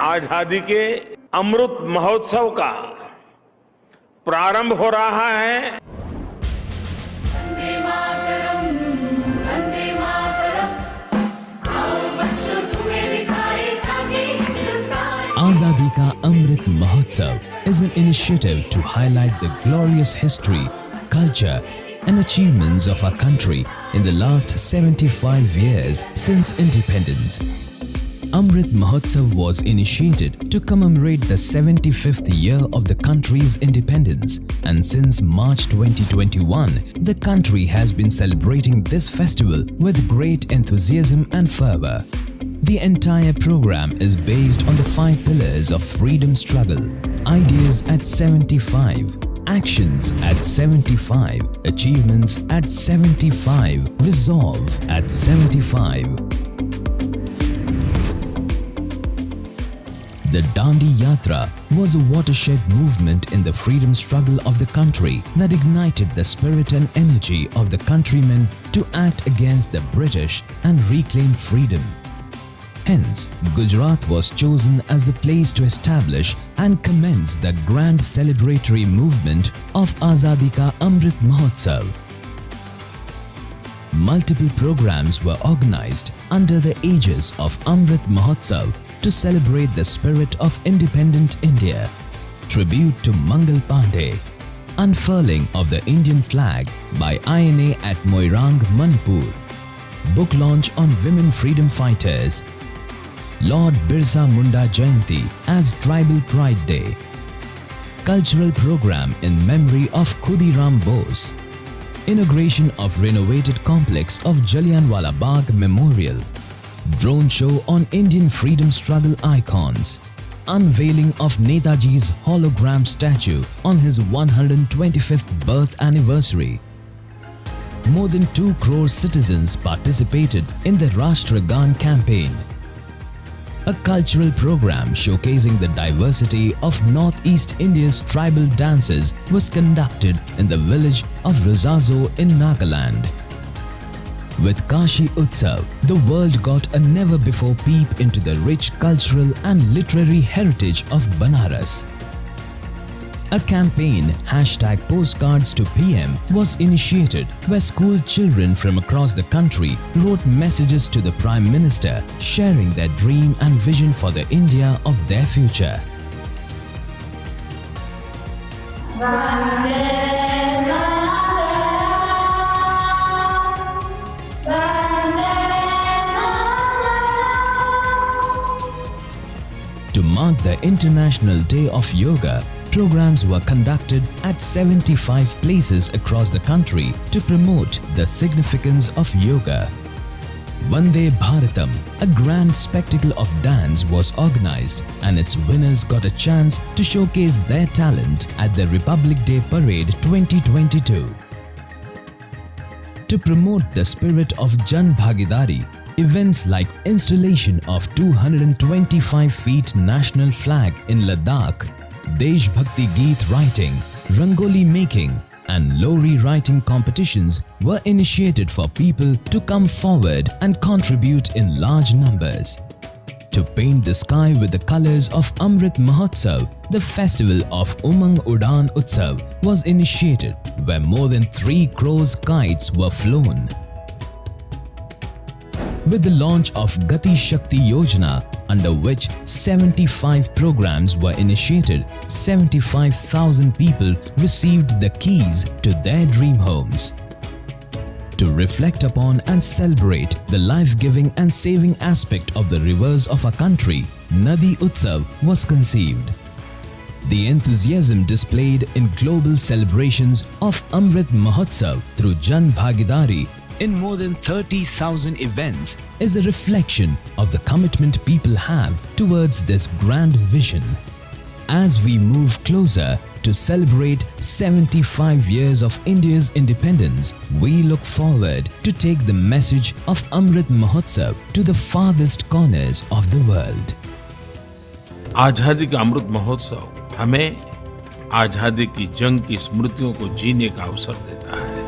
आजादी के अमृत महोत्सव का प्रारंभ हो रहा है। Azadi ka Amrit Mahotsav is an initiative to highlight the glorious history, culture and achievements of our country in the last 75 years since independence. Amrit Mahotsav was initiated to commemorate the 75th year of the country's independence, and since March 2021, the country has been celebrating this festival with great enthusiasm and fervor. The entire program is based on the 5 pillars of freedom struggle: ideas at 75, actions at 75, achievements at 75, resolve at 75. The Dandi Yatra was a watershed movement in the freedom struggle of the country that ignited the spirit and energy of the countrymen to act against the British and reclaim freedom. Hence, Gujarat was chosen as the place to establish and commence the grand celebratory movement of Azadi ka Amrit Mahotsav. Multiple programs were organized under the aegis of Amrit Mahotsav to celebrate the spirit of independent India, tribute to Mangal Pandey, unfurling of the Indian flag by INA at Moirang, Manipur, book launch on women freedom fighters, Lord Birsa Munda Jayanti as Tribal Pride Day, cultural program in memory of Khudiram Bose, inauguration of renovated complex of Jallianwala Bagh Memorial, drone show on Indian freedom struggle icons, unveiling of Netaji's hologram statue on his 125th birth anniversary. More than 2 crore citizens participated in the Rashtragan campaign. A cultural program showcasing the diversity of Northeast India's tribal dances was conducted in the village of Razazo in Nagaland. With Kashi Utsav, the world got a never-before peep into the rich cultural and literary heritage of Banaras. A campaign #Postcards to PM was initiated where school children from across the country wrote messages to the Prime Minister sharing their dream and vision for the India of their future. To mark the International Day of Yoga, programs were conducted at 75 places across the country to promote the significance of yoga. Vande Bharatam, a grand spectacle of dance, was organized and its winners got a chance to showcase their talent at the Republic Day Parade 2022. To promote the spirit of Jan Bhagidari, events like installation of 225 feet national flag in Ladakh, Desh Bhakti Geet writing, Rangoli making and Lohri writing competitions were initiated for people to come forward and contribute in large numbers. To paint the sky with the colors of Amrit Mahotsav, the festival of Umang Udan Utsav was initiated where more than 3 crores kites were flown. With the launch of Gati Shakti Yojana, under which 75 programs were initiated, 75,000 people received the keys to their dream homes. To reflect upon and celebrate the life-giving and saving aspect of the rivers of our country, Nadi Utsav was conceived. The enthusiasm displayed in global celebrations of Amrit Mahotsav through Jan Bhagidari in more than 30,000 events is a reflection of the commitment people have towards this grand vision. As we move closer to celebrate 75 years of India's independence, we look forward to take the message of Amrit Mahotsav to the farthest corners of the world. आजादी का अमृत महोत्सव हमें आजादी की जंग की स्मृतियों को जीने का अवसर देता है।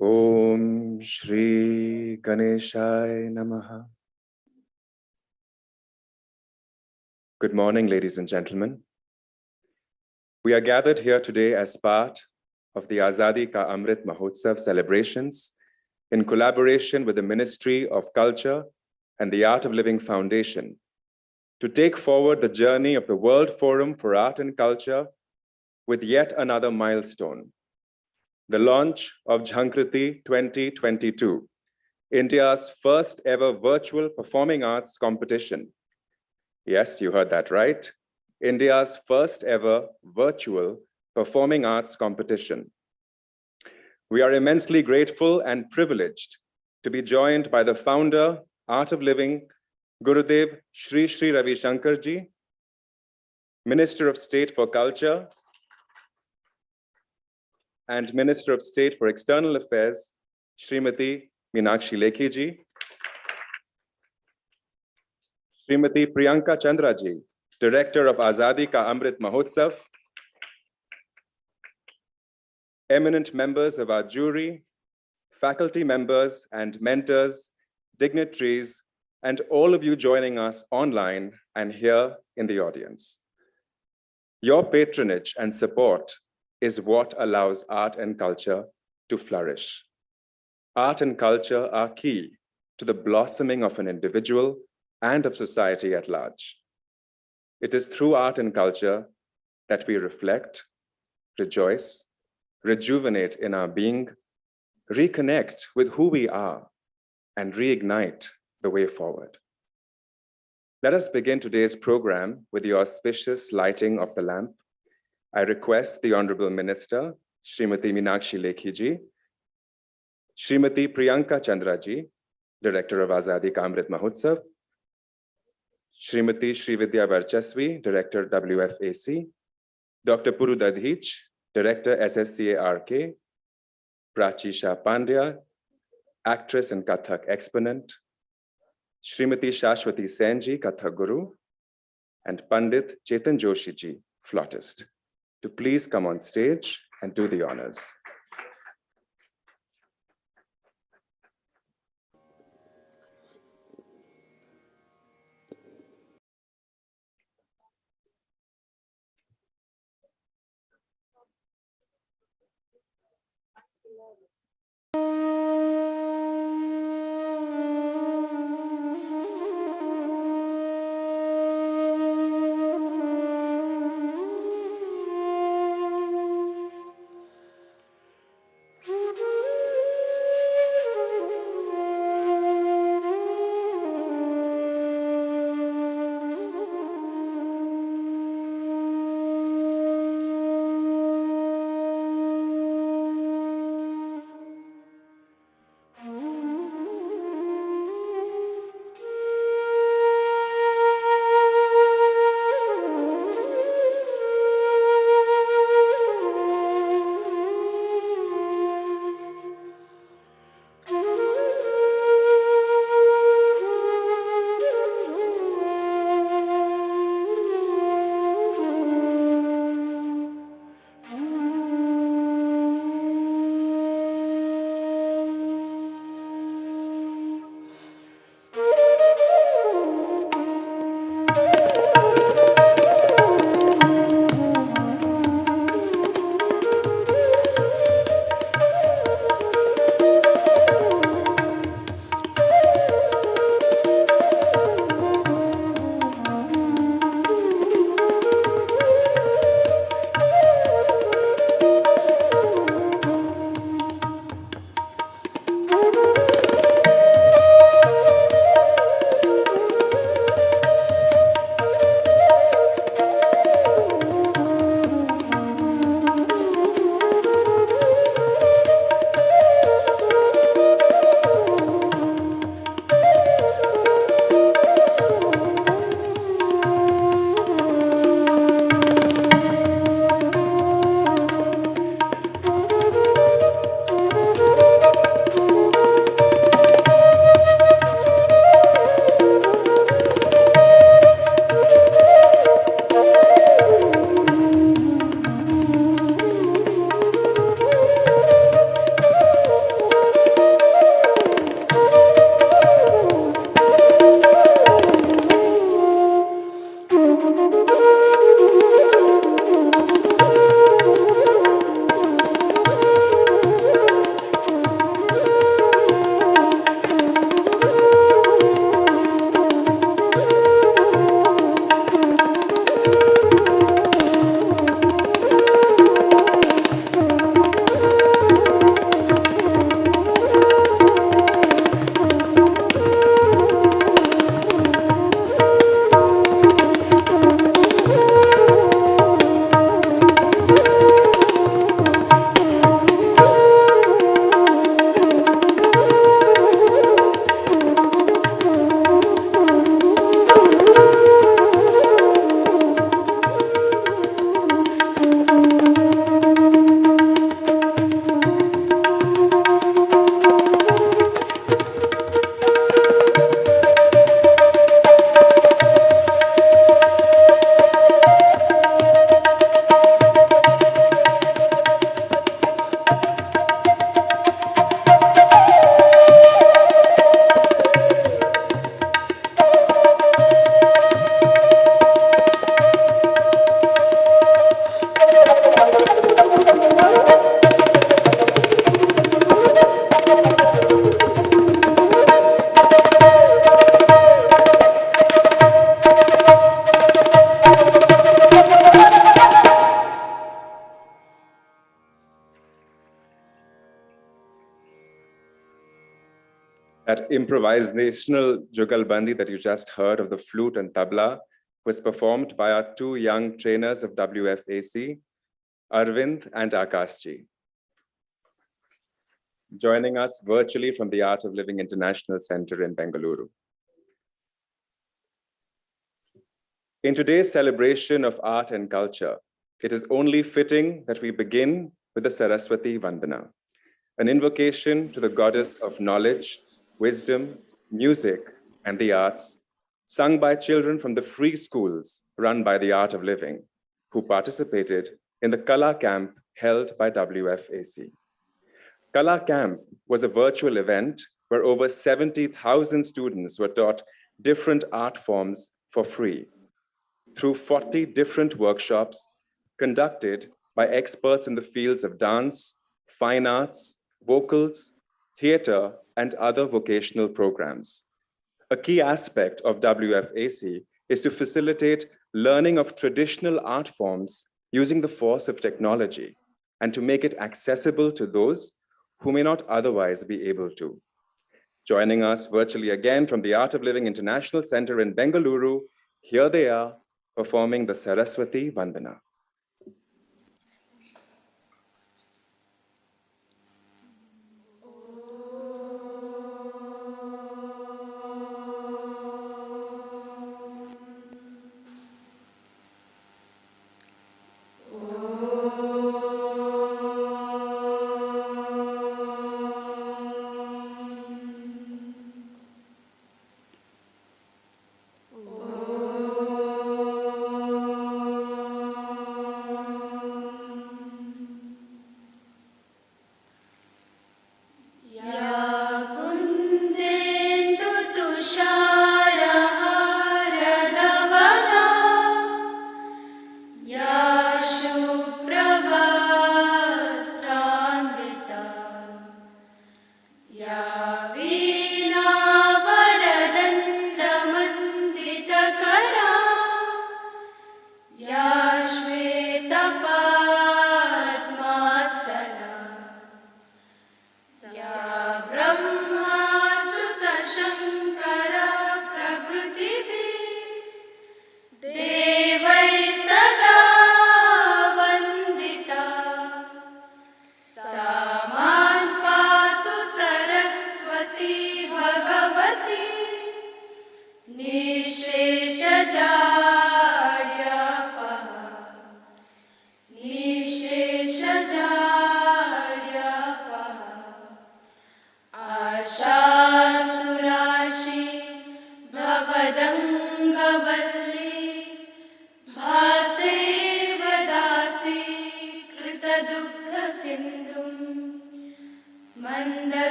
Om Shri Ganeshaya Namaha. Good morning, ladies and gentlemen. We are gathered here today as part of the Azadi Ka Amrit Mahotsav celebrations in collaboration with the Ministry of Culture and the Art of Living Foundation to take forward the journey of the World Forum for Art and Culture with yet another milestone, the launch of Jhankriti 2022, India's first ever virtual performing arts competition. Yes, you heard that right. India's first ever virtual performing arts competition. We are immensely grateful and privileged to be joined by the founder, Art of Living, Gurudev Shri Shri Ravi Shankarji, Minister of State for Culture, and Minister of State for External Affairs, Srimati Meenakshi Lekhiji, Srimati Priyanka Chandraji, Director of Azadi Ka Amrit Mahotsav, eminent members of our jury, faculty members and mentors, dignitaries, and all of you joining us online and here in the audience. Your patronage and support is what allows art and culture to flourish. Art and culture are key to the blossoming of an individual and of society at large. It is through art and culture that we reflect, rejoice, rejuvenate in our being, reconnect with who we are, and reignite the way forward. Let us begin today's program with the auspicious lighting of the lamp. I request the Honorable Minister, Srimati Meenakshi Lekhiji, Srimati Priyanka Chandraji, Director of Azadi Ka Amrit Mahotsav, Srimati Srividya Varchasvi, Director WFAC, Dr. Puru Dadhich, Director SSCA-RK, Prachi Shah Pandya, actress and Kathak exponent, Srimati Shashwati Senji, Kathak Guru, and Pandit Chetan Joshi ji, flautist, to please come on stage and do the honors. That improvisational jugalbandi that you just heard of the flute and tabla was performed by our two young trainers of WFAC, Arvind and Akashji, joining us virtually from the Art of Living International Center in Bengaluru. In today's celebration of art and culture, it is only fitting that we begin with the Saraswati Vandana, an invocation to the goddess of knowledge, wisdom, music, and the arts, sung by children from the free schools run by the Art of Living, who participated in the Kala Camp held by WFAC. Kala Camp was a virtual event where over 70,000 students were taught different art forms for free through 40 different workshops conducted by experts in the fields of dance, fine arts, vocals, theater, and other vocational programs. A key aspect of WFAC is to facilitate learning of traditional art forms using the force of technology and to make it accessible to those who may not otherwise be able to. Joining us virtually again from the Art of Living International Center in Bengaluru, here they are performing the Saraswati Vandana.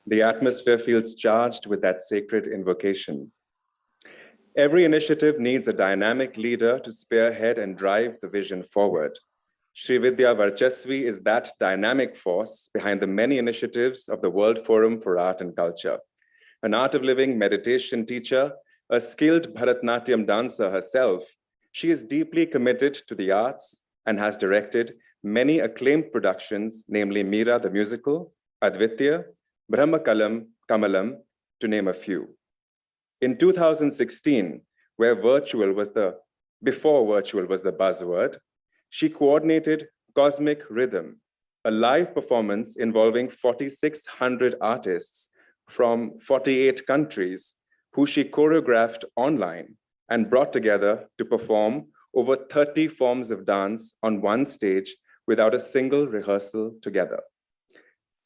The atmosphere feels charged with that sacred invocation. Every initiative needs a dynamic leader to spearhead and drive the vision forward. Sri Vidya Varchasvi is that dynamic force behind the many initiatives of the World Forum for Art and Culture. An Art of Living meditation teacher, a skilled Bharatanatyam dancer herself, she is deeply committed to the arts and has directed many acclaimed productions, namely Meera the Musical, Advitya, Brahma Kamalam, to name a few. In 2016, where virtual was the Before virtual was the buzzword, she coordinated Cosmic Rhythm, a live performance involving 4,600 artists from 48 countries who she choreographed online and brought together to perform over 30 forms of dance on one stage without a single rehearsal together.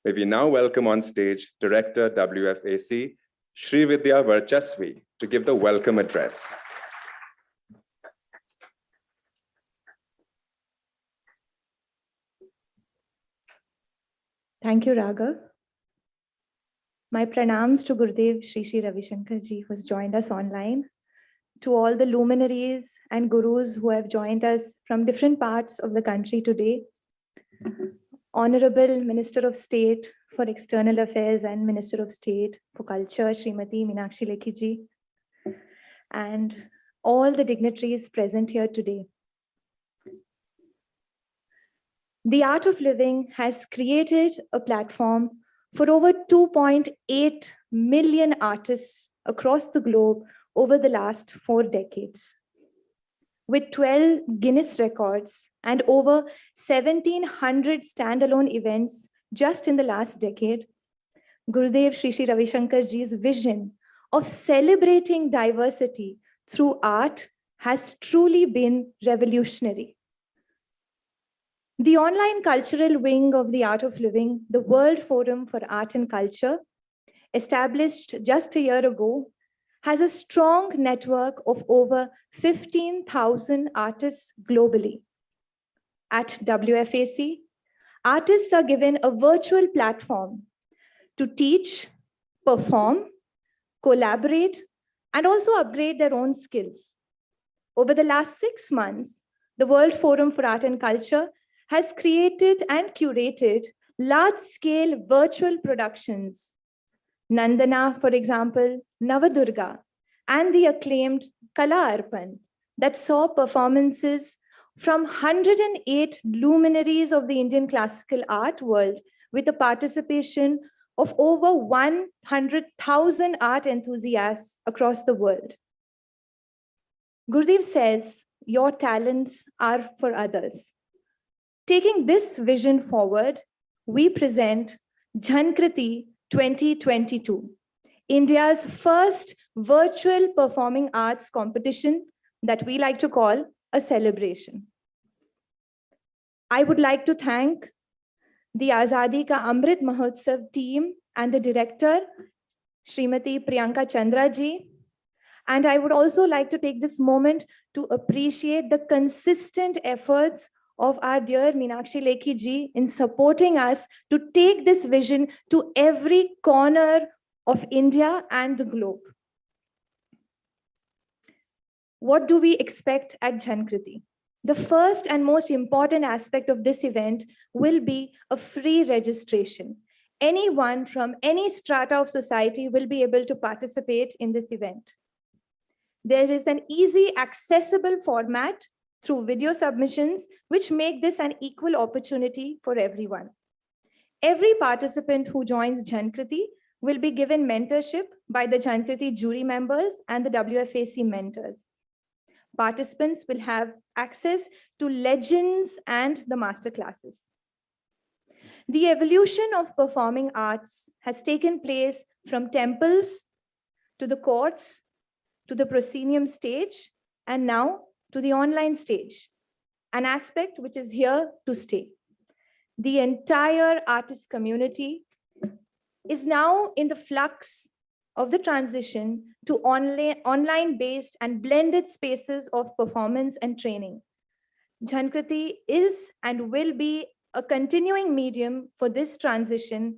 May we now welcome on stage Director WFAC, Srividya Varchasvi, to give the welcome address. Thank you, Raghav. My pranams to Gurudev Shri Ravi Shankarji, who has joined us online, to all the luminaries and gurus who have joined us from different parts of the country today, Honorable Minister of State for External Affairs and Minister of State for Culture, Srimati Meenakshi Lekhiji, and all the dignitaries present here today. The Art of Living has created a platform for over 2.8 million artists across the globe over the last 4 decades. With 12 Guinness records and over 1,700 standalone events just in the last decade, Gurudev Shri Ravi Shankarji's vision of celebrating diversity through art has truly been revolutionary. The online cultural wing of the Art of Living, the World Forum for Art and Culture, established just a year ago, has a strong network of over 15,000 artists globally. At WFAC, artists are given a virtual platform to teach, perform, collaborate, and also upgrade their own skills. Over the last 6 months, the World Forum for Art and Culture has created and curated large-scale virtual productions. Nandana, for example, Navadurga, and the acclaimed Kala Arpan that saw performances from 108 luminaries of the Indian classical art world with the participation of over 100,000 art enthusiasts across the world. Gurudev says, your talents are for others. Taking this vision forward, we present Jhankriti 2022, India's first virtual performing arts competition that we like to call a celebration. I would like to thank the Azadi ka Amrit Mahotsav team and the director, Srimati Priyanka Chandraji. And I would also like to take this moment to appreciate the consistent efforts of our dear Meenakshi Lekhiji in supporting us to take this vision to every corner of India and the globe. What do we expect at Jhankriti? The first and most important aspect of this event will be a free registration. Anyone from any strata of society will be able to participate in this event. There is an easy, accessible format through video submissions, which make this an equal opportunity for everyone. Every participant who joins Jhankriti will be given mentorship by the Jhankriti jury members and the WFAC mentors. Participants will have access to legends and the masterclasses. The evolution of performing arts has taken place from temples to the courts, to the proscenium stage, and now to the online stage, an aspect which is here to stay. The entire artist community is now in the flux of the transition to online-based and blended spaces of performance and training. Jhankriti is and will be a continuing medium for this transition,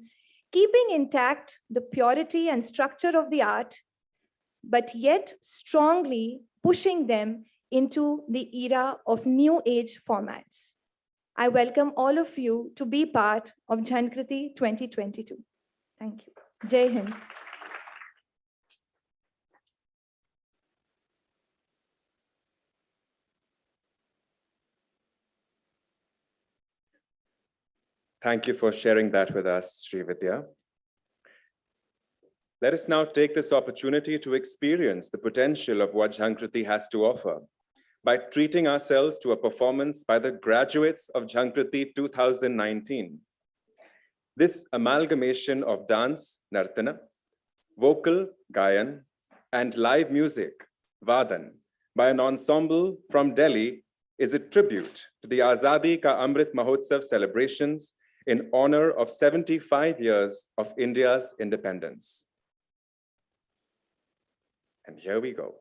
keeping intact the purity and structure of the art, but yet strongly pushing them into the era of new age formats. I welcome all of you to be part of Jhankriti 2022. Thank you. Jai Hind. Thank you for sharing that with us, Srividya. Let us now take this opportunity to experience the potential of what Jhankriti has to offer. by treating ourselves to a performance by the graduates of Jhankriti 2019. This amalgamation of dance, nartana, vocal, gayan, and live music, vadan, by an ensemble from Delhi is a tribute to the Azadi Ka Amrit Mahotsav celebrations in honor of 75 years of India's independence. And here we go.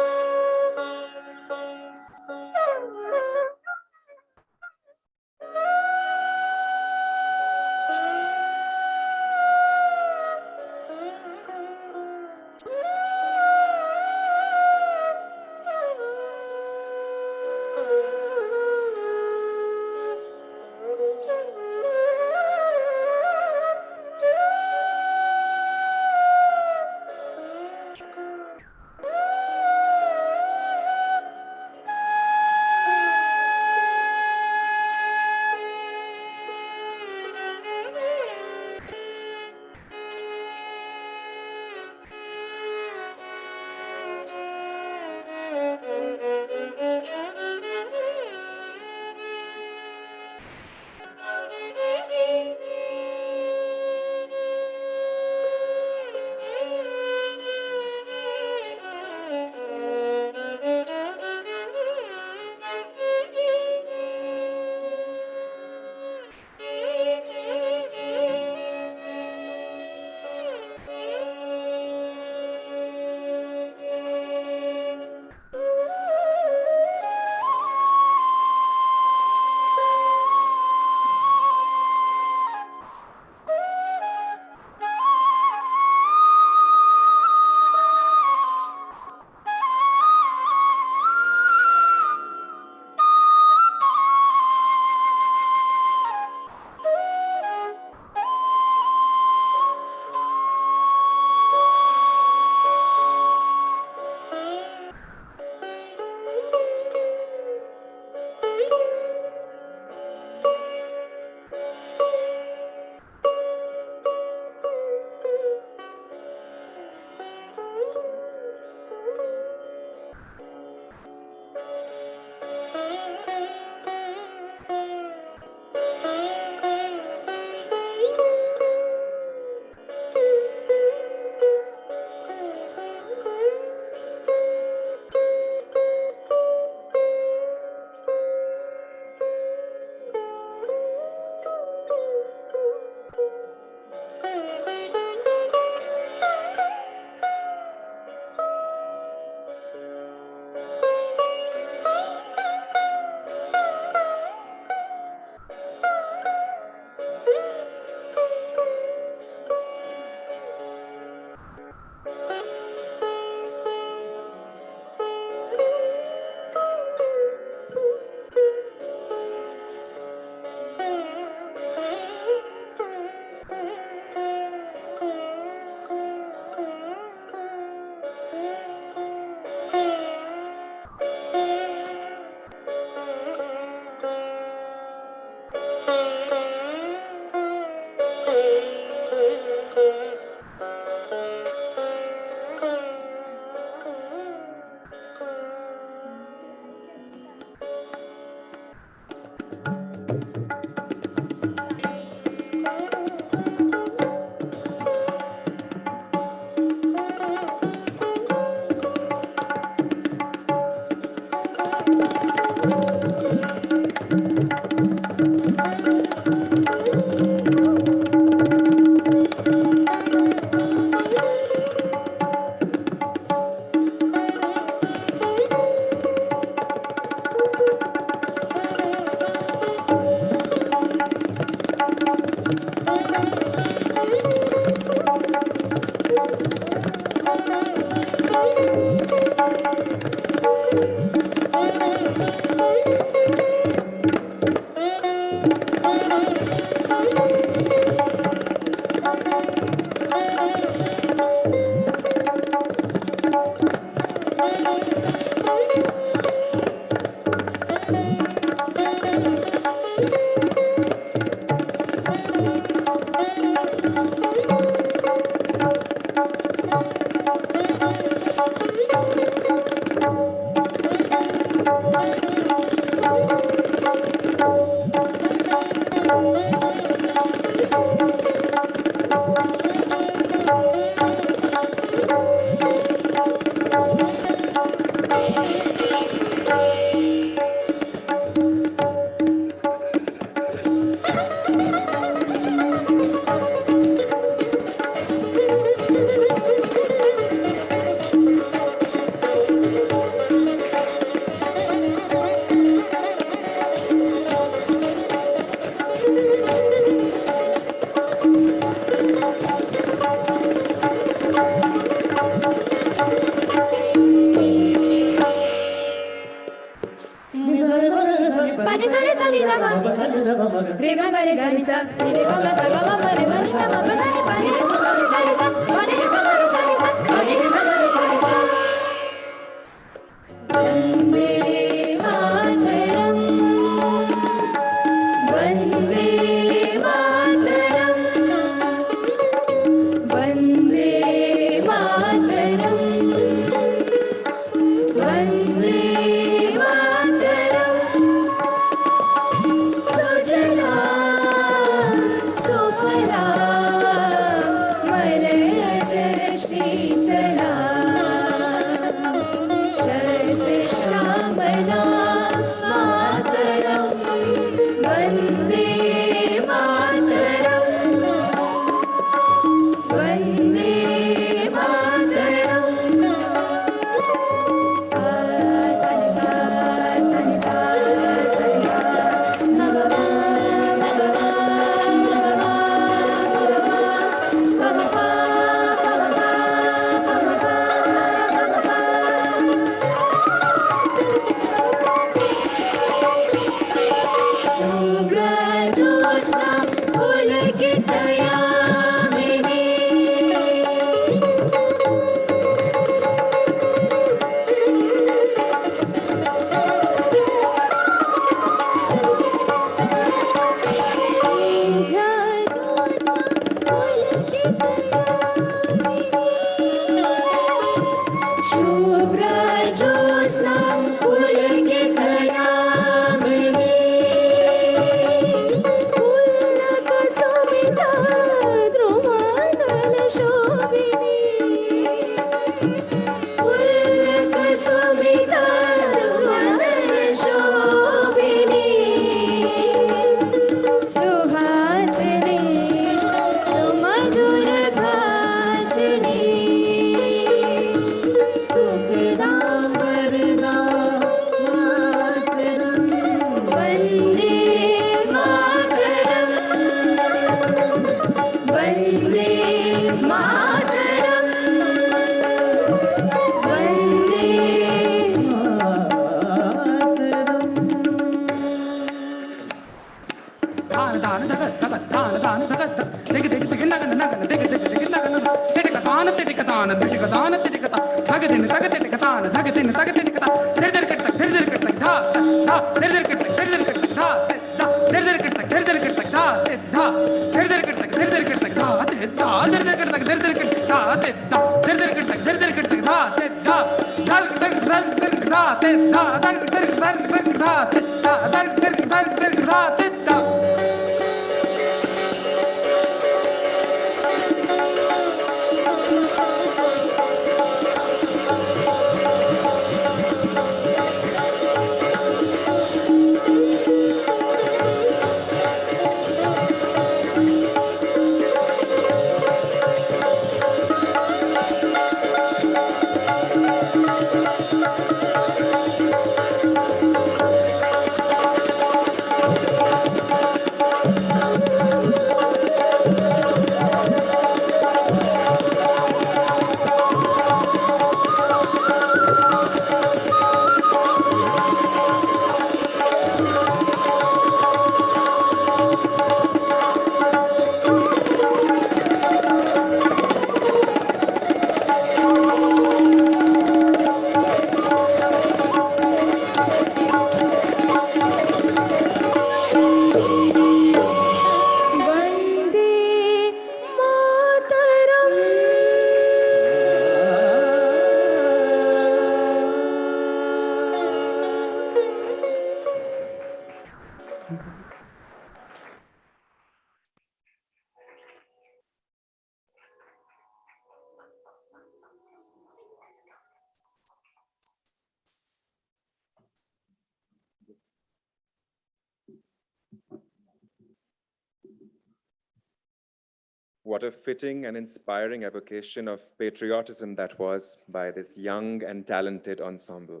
What a fitting and inspiring evocation of patriotism that was by this young and talented ensemble.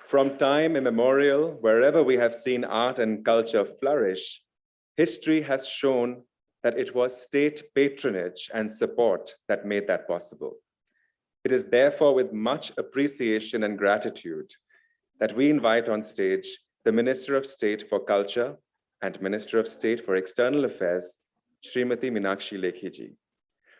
From time immemorial, wherever we have seen art and culture flourish, history has shown that it was state patronage and support that made that possible. It is therefore with much appreciation and gratitude that we invite on stage the Minister of State for Culture and Minister of State for External Affairs, Srimati Meenakshi Lekhiji.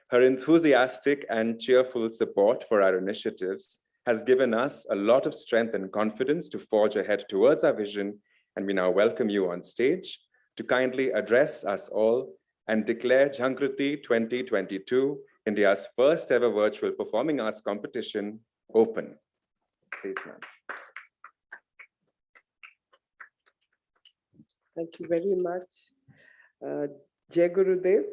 Her enthusiastic and cheerful support for our initiatives has given us a lot of strength and confidence to forge ahead towards our vision, and we now welcome you on stage to kindly address us all and declare Jhankriti 2022, India's first ever virtual performing arts competition, open. Please, ma'am. Thank you very much. Jai Gurudev.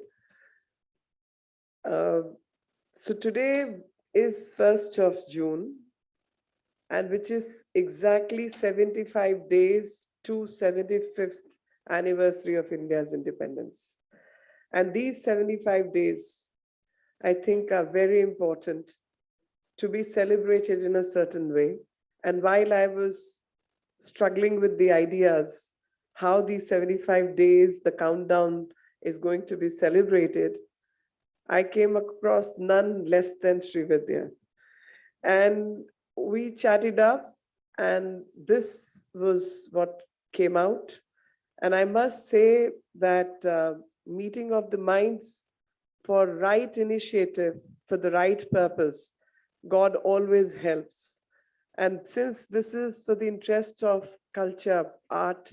So today is 1st of June, and which is exactly 75 days to 75th anniversary of India's independence. And these 75 days, I think, are very important to be celebrated in a certain way. And while I was struggling with the ideas, how these 75 days, the countdown is going to be celebrated, I came across none less than Srividya. And we chatted up, and this was what came out. And I must say that meeting of the minds for right initiative, for the right purpose, God always helps. And since this is for the interest of culture, art,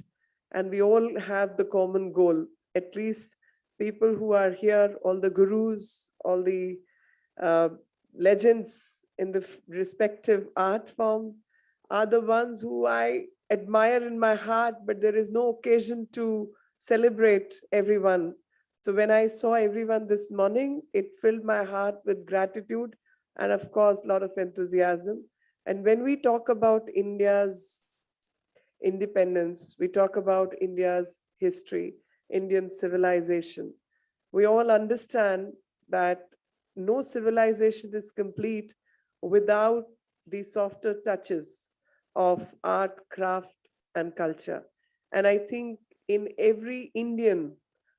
and we all have the common goal, at least people who are here, all the gurus, all the legends in the respective art form are the ones who I admire in my heart, but there is no occasion to celebrate everyone. So when I saw everyone this morning, it filled my heart with gratitude and of course, a lot of enthusiasm. And when we talk about India's independence, we talk about India's history, Indian civilization. We all understand that no civilization is complete without the softer touches of art, craft, and culture. And I think in every Indian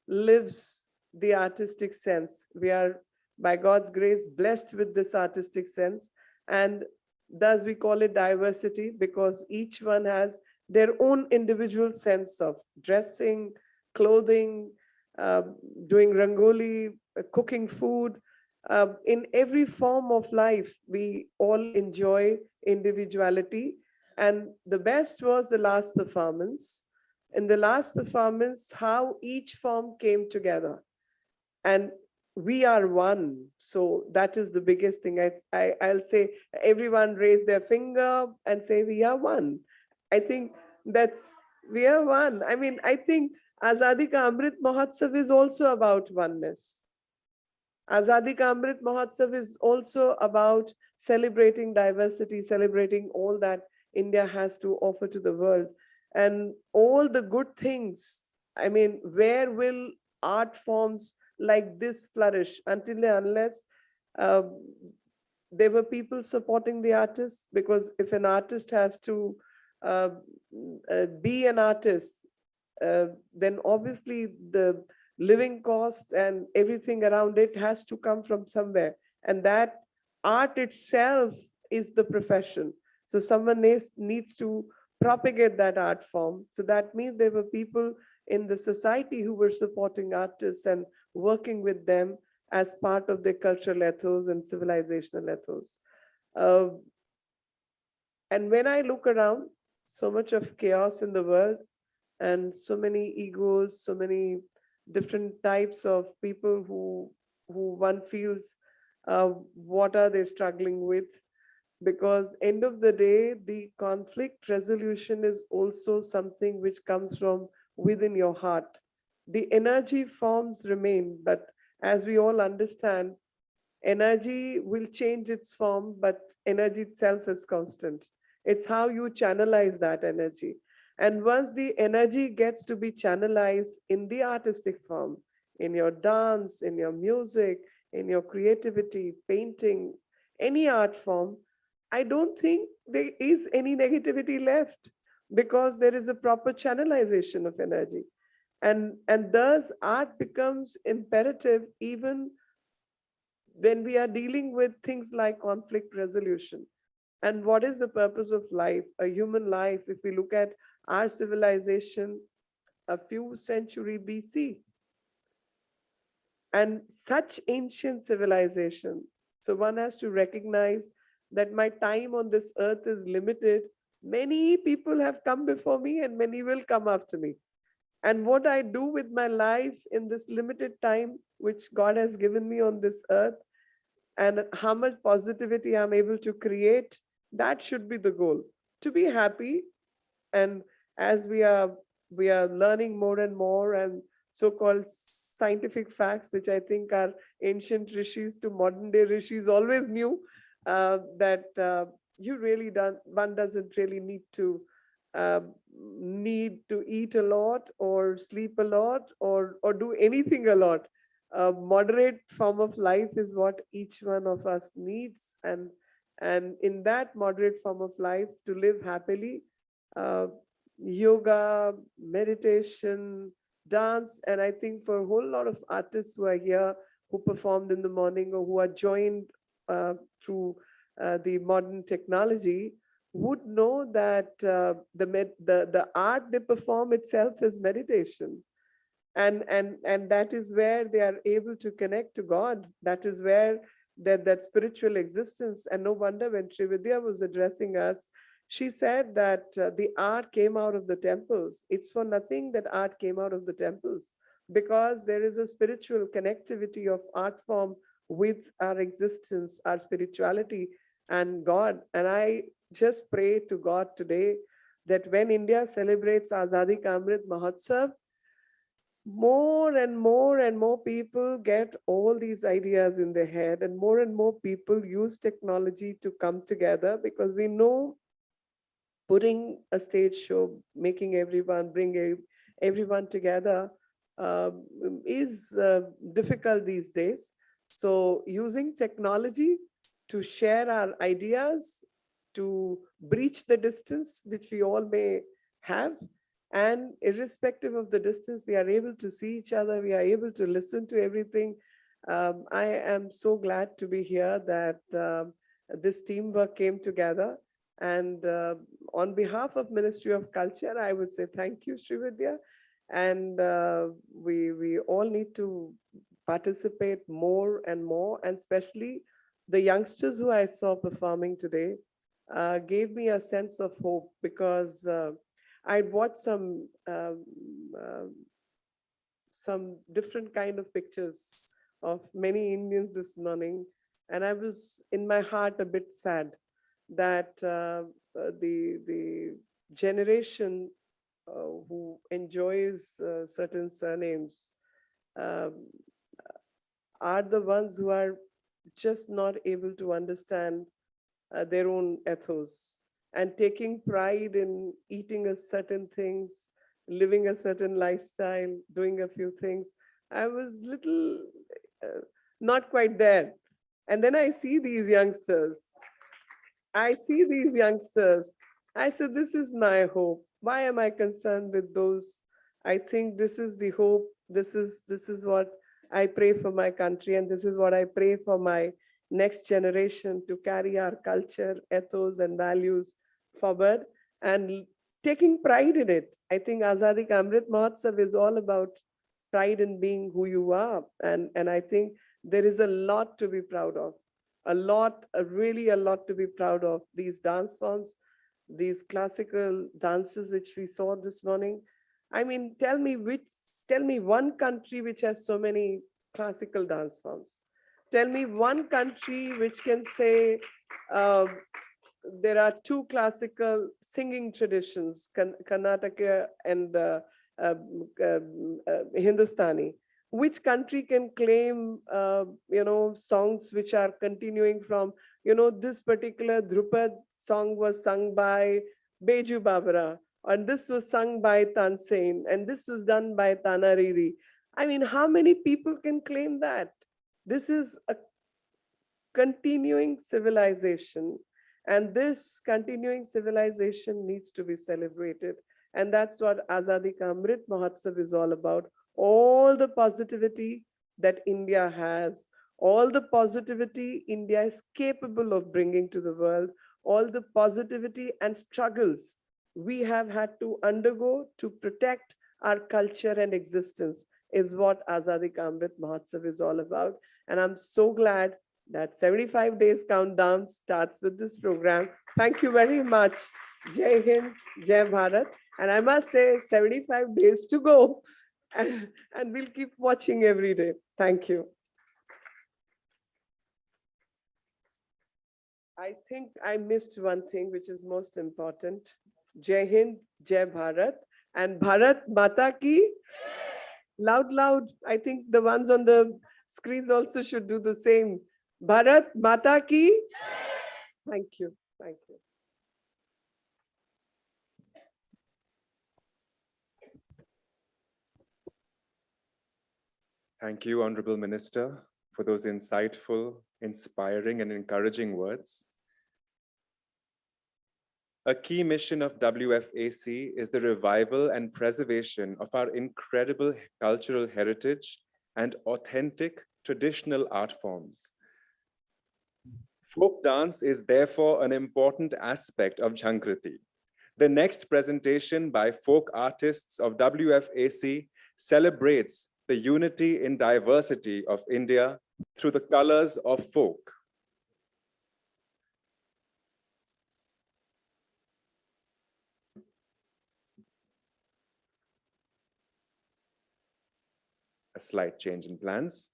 lives the artistic sense. We are, by God's grace, blessed with this artistic sense. And thus we call it diversity, because each one has their own individual sense of dressing, clothing, doing rangoli, cooking food. In every form of life, we all enjoy individuality. And the best was the last performance. In the last performance, how each form came together. And we are one. So that is the biggest thing. I'll say everyone raise their finger and say we are one. I think we are one. I mean, I think Azadi Ka Amrit Mahotsav is also about oneness. Azadi Ka Amrit Mahotsav is also about celebrating diversity, celebrating all that India has to offer to the world. And all the good things, I mean, where will art forms like this flourish until and unless there were people supporting the artists? Because if an artist has to be an artist, then obviously the living costs and everything around it has to come from somewhere. And that art itself is the profession. So someone needs to propagate that art form. So that means there were people in the society who were supporting artists and working with them as part of their cultural ethos and civilizational ethos. And when I look around, so much of chaos in the world and so many egos, so many different types of people who one feels, what are they struggling with? Because end of the day, the conflict resolution is also something which comes from within your heart. The energy forms remain, but as we all understand, energy will change its form, but energy itself is constant. It's how you channelize that energy. And once the energy gets to be channelized in the artistic form, in your dance, in your music, in your creativity, painting, any art form, I don't think there is any negativity left, because there is a proper channelization of energy. And thus art becomes imperative even when we are dealing with things like conflict resolution, and what is the purpose of life, a human life, if we look at our civilization a few centuries BC, and such ancient civilization. So one has to recognize that my time on this earth is limited. Many people have come before me and many will come after me. And what I do with my life in this limited time, which God has given me on this earth, and how much positivity I'm able to create, that should be the goal. To be happy. And as we are learning more and more, and so-called scientific facts, which I think are ancient rishis to modern day rishis always knew, that you really don't, one doesn't really uh, need to eat a lot or sleep a lot or do anything a lot. A moderate form of life is what each one of us needs, and in that moderate form of life, to live happily, uh, yoga, meditation, dance, and I think for a whole lot of artists who are here, who performed in the morning or who are joined through the modern technology, would know that the art they perform itself is meditation. And that is where they are able to connect to God. That is where that spiritual existence. And no wonder when Srividya was addressing us, she said that the art came out of the temples. It's for nothing that art came out of the temples, because there is a spiritual connectivity of art form with our existence, our spirituality, and God. And I just pray to God today that when India celebrates Azadi Ka Amrit Mahotsav, more and more and more people get all these ideas in their head, and more people use technology to come together, because we know putting a stage show, making everyone, everyone together is difficult these days. So using technology to share our ideas, to breach the distance which we all may have, and irrespective of the distance, we are able to see each other, we are able to listen to everything. I am so glad to be here that this teamwork came together. And on behalf of Ministry of Culture, I would say thank you, Srividya. And we all need to participate more and more, and especially the youngsters who I saw performing today gave me a sense of hope, because I'd watched some different kind of pictures of many Indians this morning, and I was in my heart a bit sad that the generation who enjoys certain surnames um, are the ones who are just not able to understand their own ethos, and taking pride in eating a certain things, living a certain lifestyle, doing a few things. I was little not quite there. And then I see these youngsters. I said, this is my hope. Why am I concerned with those? I think this is the hope. This is what I pray for my country, and this is what I pray for my next generation, to carry our culture, ethos, and values forward, and taking pride in it. I think Azadi Ka Amrit Mahotsav is all about pride in being who you are. And I think there is a lot to be proud of. Really a lot to be proud of. These dance forms, these classical dances which we saw this morning. I mean, tell me one country which has so many classical dance forms. Tell me one country which can say there are two classical singing traditions, Karnataka and Hindustani. Which country can claim, songs which are continuing from, this particular Drupad song was sung by Beju Babara, and this was sung by Tansen, and this was done by Tanariri. I mean, how many people can claim that? This is a continuing civilization, and this continuing civilization needs to be celebrated. And that's what Azadi Ka Amrit Mahotsav is all about. All the positivity that India has, all the positivity India is capable of bringing to the world, all the positivity and struggles we have had to undergo to protect our culture and existence is what Azadi Ka Amrit Mahotsav is all about. And I'm so glad that 75 days countdown starts with this program. Thank you very much. Jai Hind, Jai Bharat. And I must say 75 days to go and we'll keep watching every day. Thank you. I think I missed one thing, which is most important. Jai Hind, Jai Bharat, and Bharat Mata Ki. Loud, loud. I think the ones on the screens also should do the same. Bharat Mata Ki. Thank you. Thank you. Thank you, Honorable Minister, for those insightful, inspiring, and encouraging words. A key mission of WFAC is the revival and preservation of our incredible cultural heritage and authentic traditional art forms. Folk dance is therefore an important aspect of Jhankriti. The next presentation by folk artists of WFAC celebrates the unity in diversity of India through the colors of folk. A slight change in plans.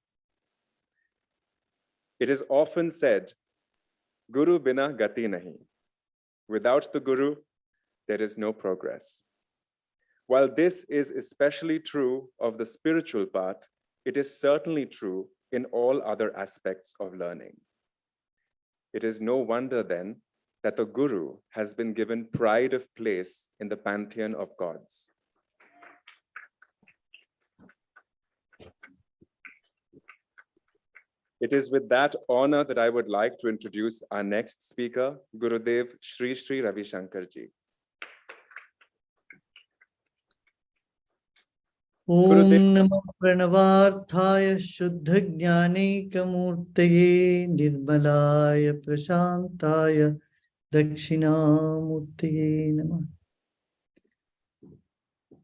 It is often said, Guru bina gati nahi. Without the Guru, there is no progress. While this is especially true of the spiritual path, it is certainly true in all other aspects of learning. It is no wonder then that the Guru has been given pride of place in the pantheon of gods. It is with that honor that I would like to introduce our next speaker, Gurudev Shri Shri Ravi Shankarji. Om Namo Pranavarthaya Shuddha Jnanekam-murtaye Nirmalaya Prashantaya Dakshinamurtaye Namah।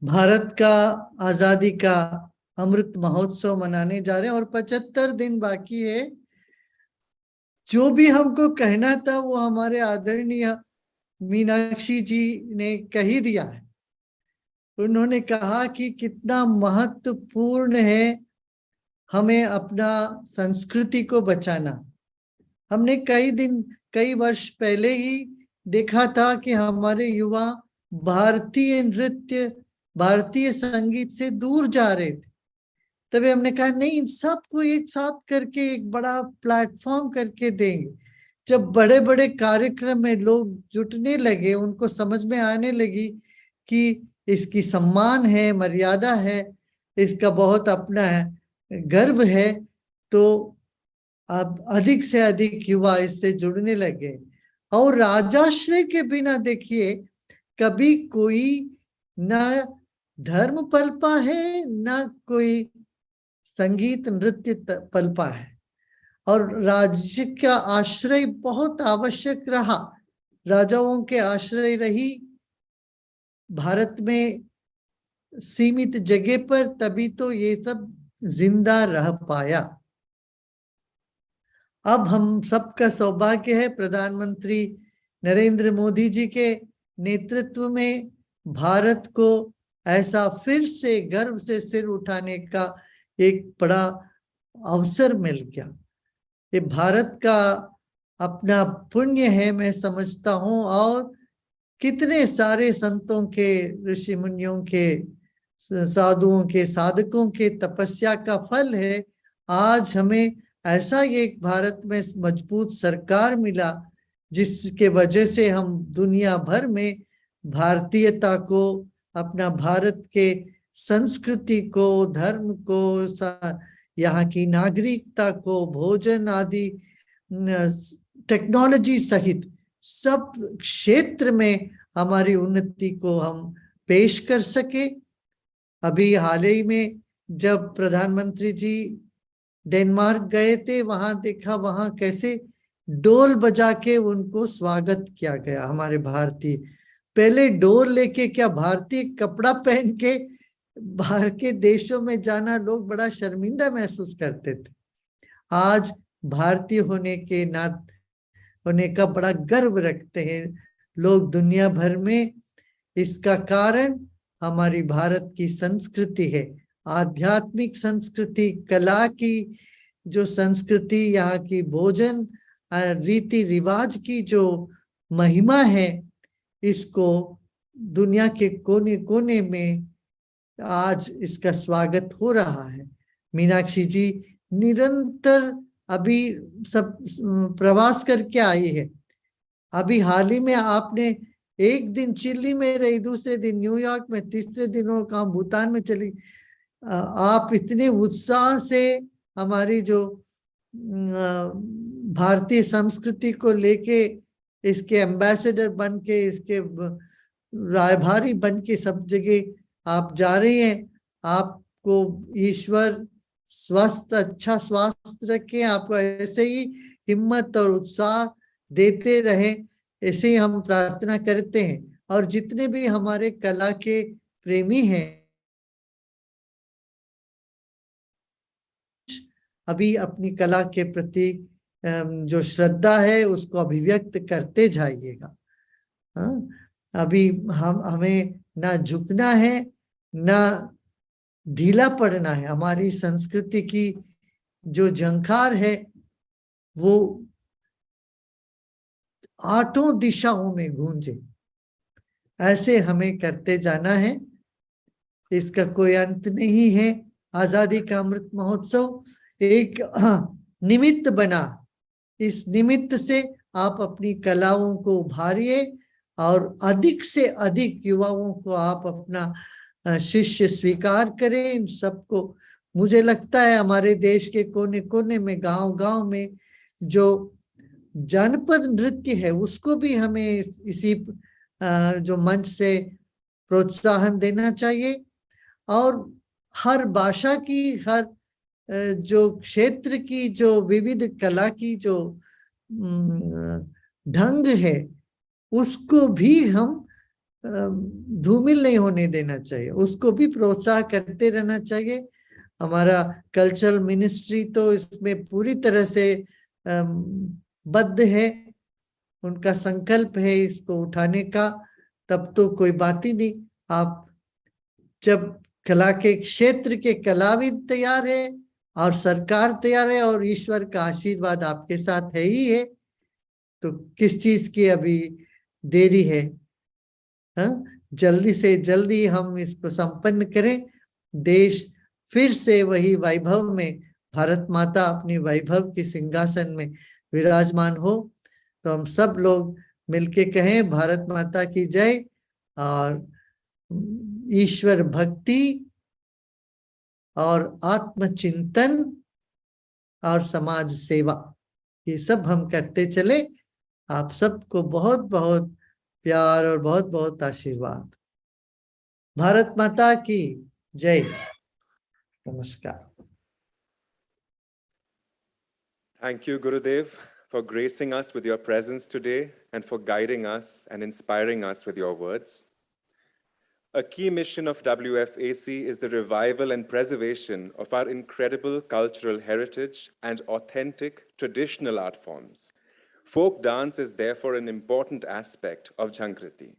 Bharat का आजादी का अमृत महोत्सव मनाने जा रहे हैं और 75 दिन बाकी है। जो भी हमको कहना था वो हमारे आदरणीय मीनाक्षी जी ने कह ही दिया है। उन्होंने कहा कि कितना महत्वपूर्ण है हमें अपना संस्कृति को बचाना। हमने कई वर्ष पहले ही देखा था कि हमारे युवा भारतीय नृत्य, भारतीय संगीत से दूर जा रहे थे। तभी हमने कहा नहीं, इन सबको एक साथ करके एक बड़ा प्लेटफॉर्म करके देंगे। जब बड़े बड़े कार्यक्रम में लोग जुटने लगे, उनको समझ में आने लगी कि इसकी सम्मान है, मर्यादा है, इसका बहुत अपना है, गर्व है, तो अब अधिक से अधिक युवा इससे जुड़ने लगे। और राजाश्रय के बिना देखिए कभी कोई न धर्म पलपा है न कोई संगीत नृत्य पलपा है। और राज्य का आश्रय बहुत आवश्यक रहा, राजाओं के आश्रय रही भारत में सीमित जगह पर, तभी तो ये सब जिंदा रह पाया। अब हम सबका सौभाग्य है प्रधानमंत्री नरेंद्र मोदी जी के नेतृत्व में भारत को ऐसा फिर से गर्व से सिर उठाने का एक बड़ा अवसर मिल गया। ये भारत का अपना पुण्य है मैं समझता हूँ, और कितने सारे संतों के, ऋषि मुनियों के, साधुओं के, साधकों के तपस्या का फल है। आज हमें ऐसा एक भारत में मजबूत सरकार मिला जिसके वजह से हम दुनिया भर में भारतीयता को, अपना भारत के संस्कृति को, धर्म को, यहाँ की नागरिकता को, भोजन आदि, टेक्नोलॉजी सहित सब क्षेत्र में हमारी उन्नति को हम पेश कर सके। अभी हाल ही में जब प्रधानमंत्री जी डेनमार्क गए थे, वहां देखा वहां कैसे डोल बजा के उनको स्वागत किया गया। हमारे भारतीय पहले डोल लेके, क्या भारतीय कपड़ा पहन के बाहर के देशों में जाना लोग बड़ा शर्मिंदा महसूस करते थे। आज भारतीय होने का बड़ा गर्व रखते हैं लोग दुनिया भर में। इसका कारण हमारी भारत की संस्कृति है, आध्यात्मिक संस्कृति, कला की जो संस्कृति, यहाँ की भोजन रीति रिवाज की जो महिमा है, इसको दुनिया के कोने कोने में आज इसका स्वागत हो रहा है। मीनाक्षी जी निरंतर अभी सब प्रवास करके आई है। अभी हाल ही में आपने एक दिन चिली में रही, दूसरे दिन न्यूयॉर्क में, तीसरे दिन वो कहाँ भूटान में चली। आप इतने उत्साह से हमारी जो भारतीय संस्कृति को लेके इसके एम्बेसडर बन के, इसके रायभारी बन के सब जगह आप जा रही हैं। आपको ईश्वर स्वस्थ अच्छा स्वास्थ्य रखे, आपको ऐसे ही हिम्मत और उत्साह देते रहे, ऐसे ही हम प्रार्थना करते हैं। और जितने भी हमारे कला के प्रेमी हैं, अभी अपनी कला के प्रति जो श्रद्धा है उसको अभिव्यक्त करते जाइएगा। अभी हमें ना झुकना है, ना ढीला पड़ना है। हमारी संस्कृति की जो झंकार है वो आठों दिशाओं में गूंजे, ऐसे हमें करते जाना है। इसका कोई अंत नहीं है। आजादी का अमृत महोत्सव एक निमित्त बना। इस निमित्त से आप अपनी कलाओं को उभारिए और अधिक से अधिक युवाओं को आप अपना शिष्य स्वीकार करें। इन सबको, मुझे लगता है हमारे देश के कोने कोने में, गांव गांव में जो जनपद नृत्य है उसको भी हमें इसी जो मंच से प्रोत्साहन देना चाहिए। और हर भाषा की, हर जो क्षेत्र की जो विविध कला की जो ढंग है उसको भी हम धूमिल नहीं होने देना चाहिए, उसको भी प्रोत्साहन करते रहना चाहिए। हमारा कल्चरल मिनिस्ट्री तो इसमें पूरी तरह से बद्ध है, उनका संकल्प है इसको उठाने का। तब तो कोई बात ही नहीं। आप जब कला के क्षेत्र के कलाविद तैयार है और सरकार तैयार है और ईश्वर का आशीर्वाद आपके साथ है ही है, तो किस चीज की अभी देरी है? जल्दी से जल्दी हम इसको संपन्न करें। देश फिर से वही वैभव में, भारत माता अपनी वैभव की सिंहासन में विराजमान हो। तो हम सब लोग मिलके कहें भारत माता की जय। और ईश्वर भक्ति और आत्मचिंतन और समाज सेवा, ये सब हम करते चले। आप सबको बहुत बहुत प्यार और बहुत बहुत आशीर्वाद। भारत माता की जय। नमस्कार। Thank you, Gurudev, for gracing us with your presence today and for guiding us and inspiring us with your words. A key mission of WFAC is the revival and preservation of our incredible cultural heritage and authentic traditional art forms. Folk dance is therefore an important aspect of Jhankriti.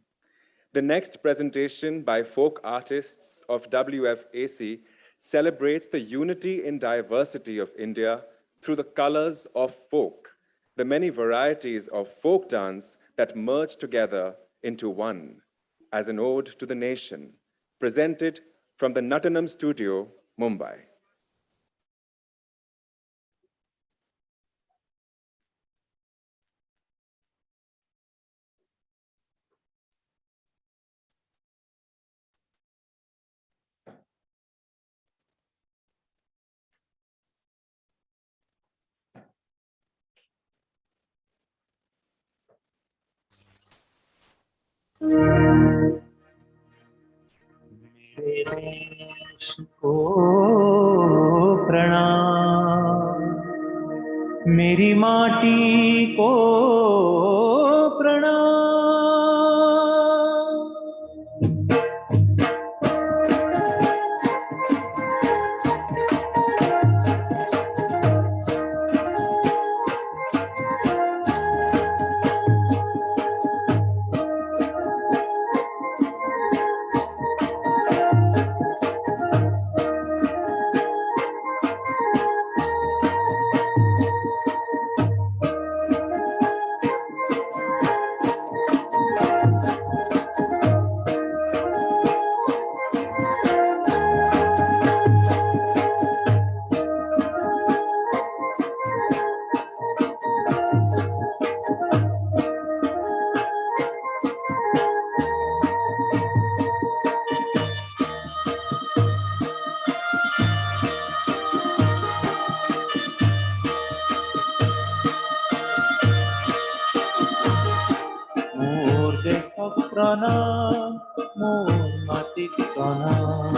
The next presentation by folk artists of WFAC celebrates the unity in diversity of India through the colors of folk, the many varieties of folk dance that merge together into one, as an ode to the nation, presented from the Nattanam Studio, Mumbai. देश को प्रणाम, मेरी माटी को प्रणाम। प्रणाम मोर माटी प्रणाम,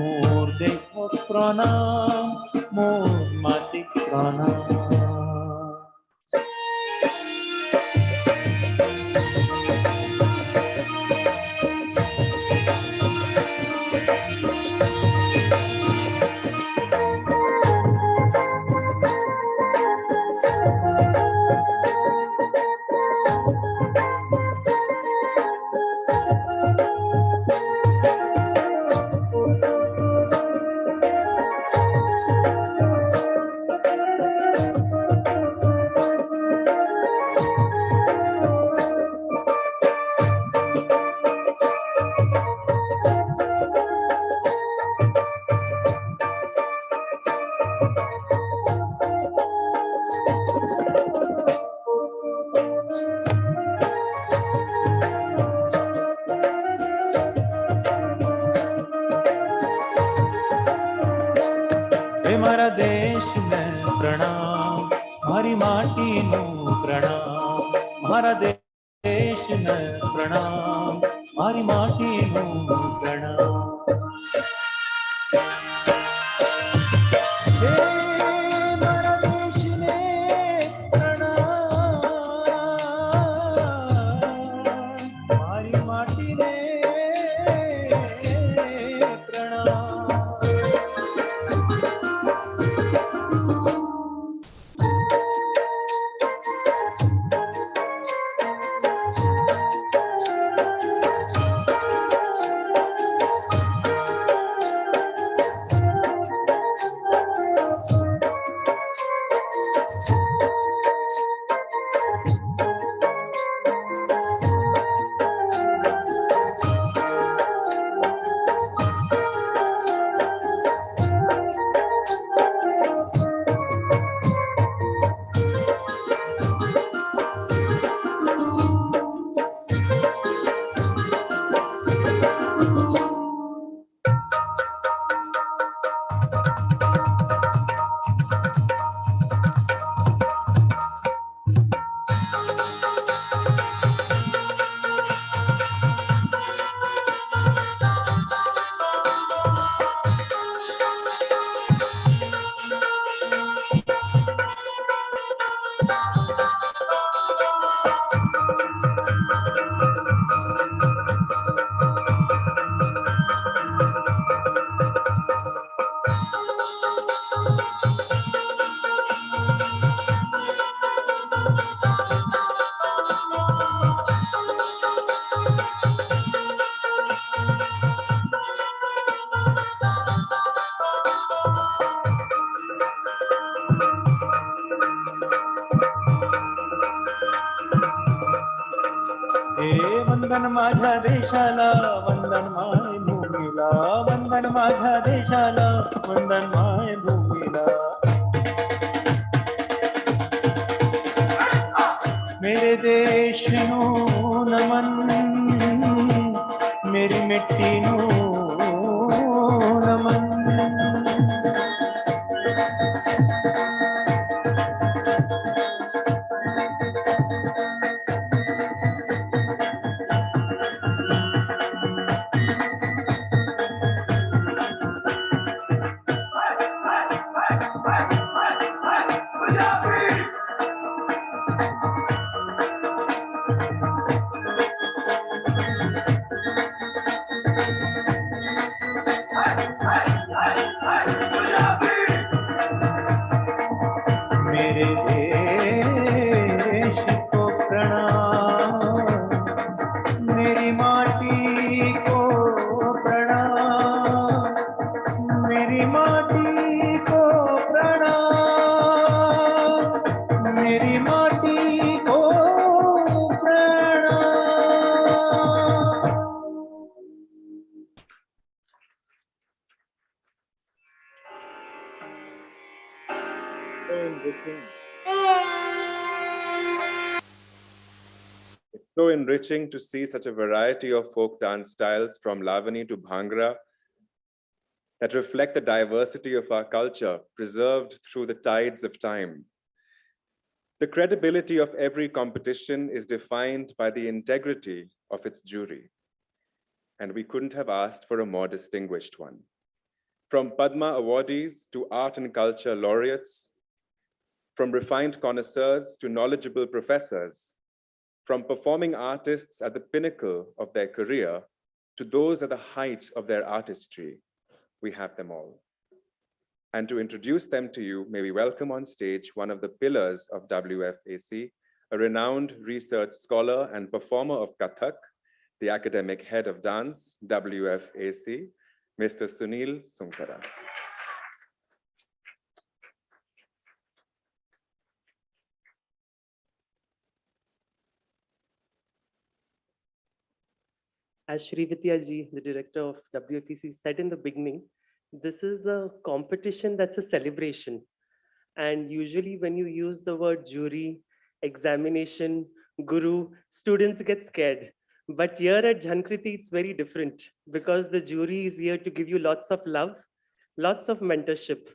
मोर देह प्रणाम, मोर माटी प्रणाम। मारा देश में प्रणाम, मारी माटी नू प्रणाम, मारा देश में प्रणाम, मारी माटी नू प्रणाम। मारा देश ने प्रणाम, मारी माटी ने प्रणाम। वंदन माझ्या देशाला, वंदन माय भूमीला, वंदन माझ्या देशाला, वंदन माय भूमीला। मेरे देश नू नमन, मेरी मिट्टी नू नमन। मेरी माटी को प्रणाम। It's so enriching to see such a variety of folk dance styles from Lavani to Bhangra that reflect the diversity of our culture, preserved through the tides of time. The credibility of every competition is defined by the integrity of its jury, and we couldn't have asked for a more distinguished one. From Padma awardees to art and culture laureates, from refined connoisseurs to knowledgeable professors, from performing artists at the pinnacle of their career to those at the height of their artistry, we have them all. And to introduce them to you, may we welcome on stage one of the pillars of WFAC, a renowned research scholar and performer of Kathak, the academic head of dance, WFAC, Mr. Sunil Sunkara. As Shri Vidya ji, the director of WFEC, said in the beginning, this is a competition that's a celebration. And usually when you use the word jury, examination, guru, students get scared. But here at Jhankriti, it's very different because the jury is here to give you lots of love, lots of mentorship,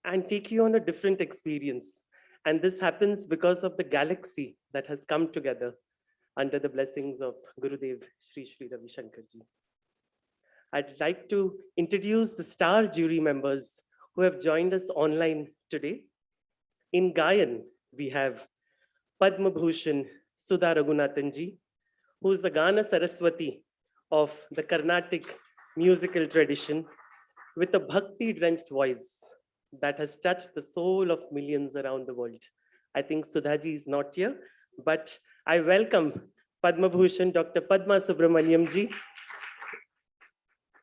and take you on a different experience. And this happens because of the galaxy that has come together under the blessings of Gurudev, Shri Shri Ravi Shankarji. I'd like to introduce the star jury members who have joined us online today. In Gayan, we have Padma Bhushan Sudha Raghunathanji, who is the Gana Saraswati of the Carnatic musical tradition, with a bhakti-drenched voice that has touched the soul of millions around the world. I think Sudhaji is not here, but I welcome Padma Bhushan Dr. Padma Subramaniam ji,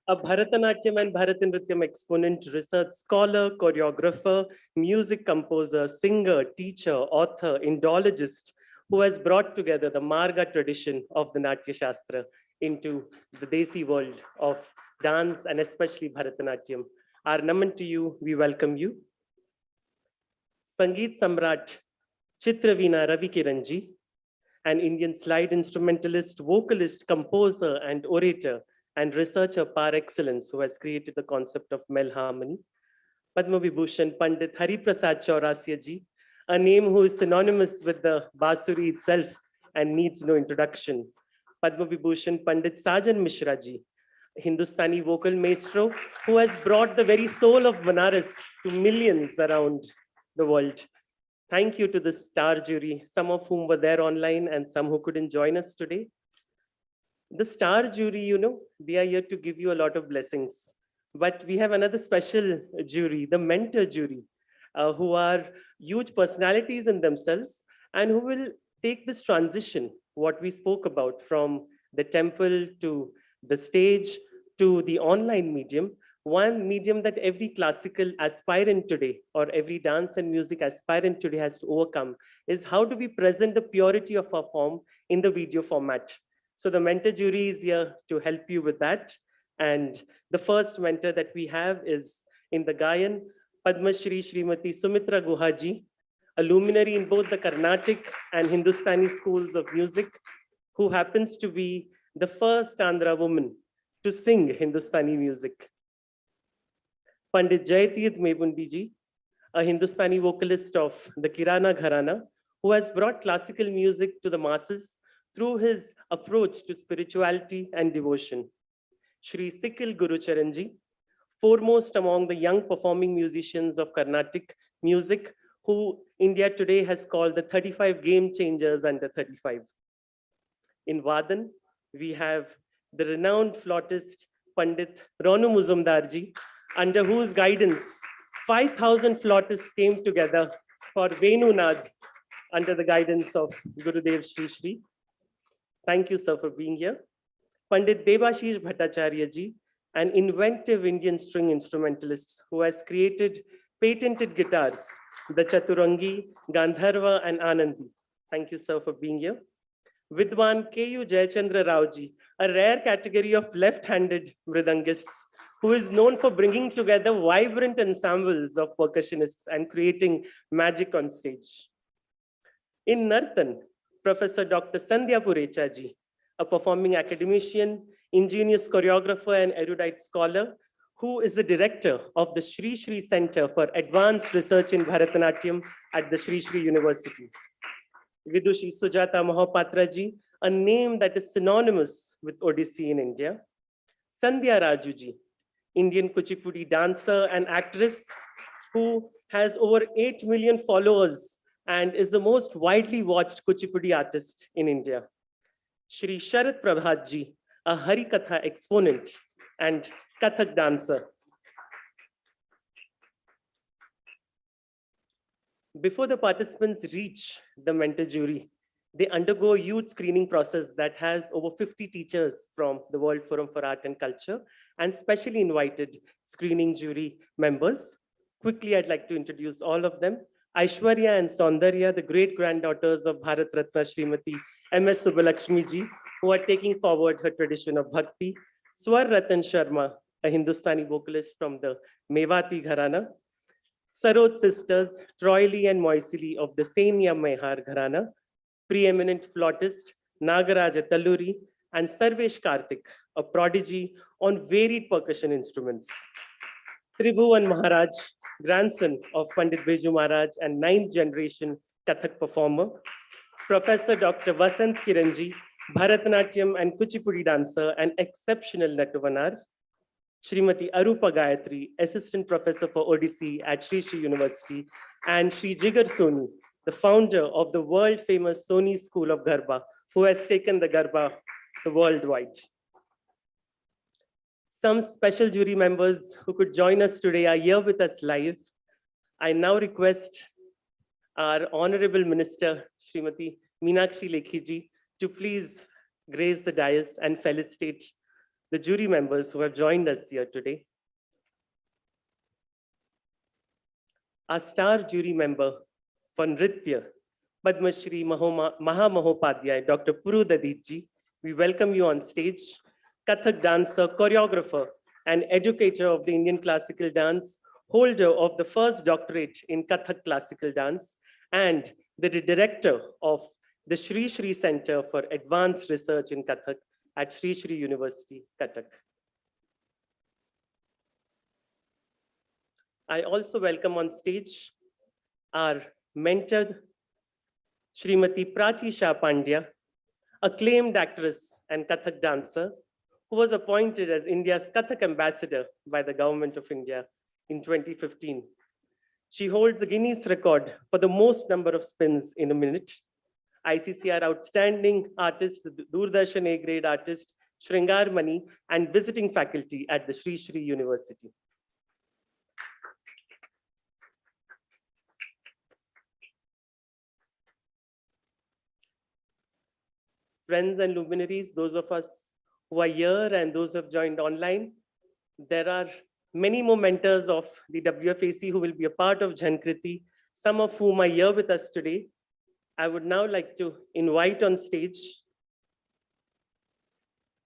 a Bharatanatyam and Bharatanatyam exponent, research scholar, choreographer, music composer, singer, teacher, author, Indologist, who has brought together the Marga tradition of the Natya Shastra into the Desi world of dance and especially Bharatanatyam. Our naman to you, we welcome you. Sangeet Samrat Chitraveena Ravi Kiranji, an Indian slide instrumentalist, vocalist, composer, and orator, and researcher par excellence, who has created the concept of mel harmony. Padma Vibhushan Pandit Hari Prasad Chaurasia ji, a name who is synonymous with the Basuri itself and needs no introduction. Padma Vibhushan Pandit Sajan Mishra ji, Hindustani vocal maestro, who has brought the very soul of Banaras to millions around the world. Thank you to the star jury, some of whom were there online and some who couldn't join us today. The star jury, they are here to give you a lot of blessings. But we have another special jury, the mentor jury, who are huge personalities in themselves and who will take this transition, what we spoke about, from the temple to the stage to the online medium. One medium that every classical aspirant today or every dance and music aspirant today has to overcome is how do we present the purity of our form in the video format. So the mentor jury is here to help you with that. And the first mentor that we have is in the Gayan, Padma Shri Srimati Sumitra Guhaji, a luminary in both the Carnatic and Hindustani schools of music, who happens to be the first Andhra woman to sing Hindustani music. Pandit Jayatith Mebundi ji, a Hindustani vocalist of the Kirana Gharana, who has brought classical music to the masses through his approach to spirituality and devotion. Shri Sikil Guru Charanji, foremost among the young performing musicians of Carnatic music, who India today has called the 35 game changers under 35. In Vadan, we have the renowned flautist Pandit Ronu Muzumdarji, under whose guidance 5,000 flautists came together for Venunad under the guidance of Gurudev Shri Shri. Thank you, sir, for being here. Pandit Devashish Bhattacharya ji, an inventive Indian string instrumentalist who has created patented guitars, the Chaturangi, Gandharva, and Anandi. Thank you, sir, for being here. Vidwan K.U. Jayachandra Raoji, a rare category of left-handed mridangists who is known for bringing together vibrant ensembles of percussionists and creating magic on stage. In Nartan, Professor Dr. Sandhya Purechaji, a performing academician, ingenious choreographer, and erudite scholar, who is the director of the Shri Shri Center for Advanced Research in Bharatanatyam at the Shri Shri University. Vidushi Sujata Mahopatraji, a name that is synonymous with Odissi in India. Sandhya Rajuji, Indian Kuchipudi dancer and actress who has over 8 million followers and is the most widely watched Kuchipudi artist in India. Shri Sharat Prabhatji, a Harikatha exponent and Kathak dancer. Before the participants reach the mentor jury, they undergo a huge screening process that has over 50 teachers from the World Forum for Art and Culture and specially invited screening jury members. Quickly, I'd like to introduce all of them. Aishwarya and Saundarya, the great-granddaughters of Bharat Ratna Srimati M.S. Subbalakshmi ji, who are taking forward her tradition of bhakti. Swar Ratan Sharma, a Hindustani vocalist from the Mewati Gharana. Saroj sisters, Troily and Moisili of the Senya Mehar Gharana. Preeminent flautist, Nagaraja Talluri, and Sarvesh Karthik, a prodigy on varied percussion instruments. Tribhuvan Maharaj, grandson of Pandit Beju Maharaj and 9th generation Kathak performer. Professor Dr. Vasant Kiranji, Bharatanatyam and Kuchipudi dancer and exceptional Nattuvanar. Srimati Arupa Gayatri, Assistant Professor for Odissi at Shri Shri University, and Shri Jigar Soni, the founder of the world-famous Soni School of Garba, who has taken the Garba worldwide. Some special jury members who could join us today are here with us live. I now request our Honorable Minister, Srimati Meenakshi Lekhiji, to please grace the dais and felicitate the jury members who have joined us here today. Our star jury member for Nritya, Padma Shri Maha Mahopadhyay, Dr. Puru Daditji, we welcome you on stage. Kathak dancer, choreographer, and educator of the Indian classical dance, holder of the first doctorate in Kathak classical dance, and the director of the Shri Shri Center for Advanced Research in Kathak at Shri Shri University, Kathak. I also welcome on stage our mentor, Srimati Prachi Shah Pandya, acclaimed actress and Kathak dancer, who was appointed as India's Kathak ambassador by the Government of India in 2015. She holds a Guinness record for the most number of spins in a minute. ICCR Outstanding Artist, Doordarshan A-grade artist, Shringar Mani, and visiting faculty at the Shri Shri University. Friends and luminaries, those of us who are here and those who have joined online, there are many more mentors of the WFAC who will be a part of Jhankriti, some of whom are here with us today. I would now like to invite on stage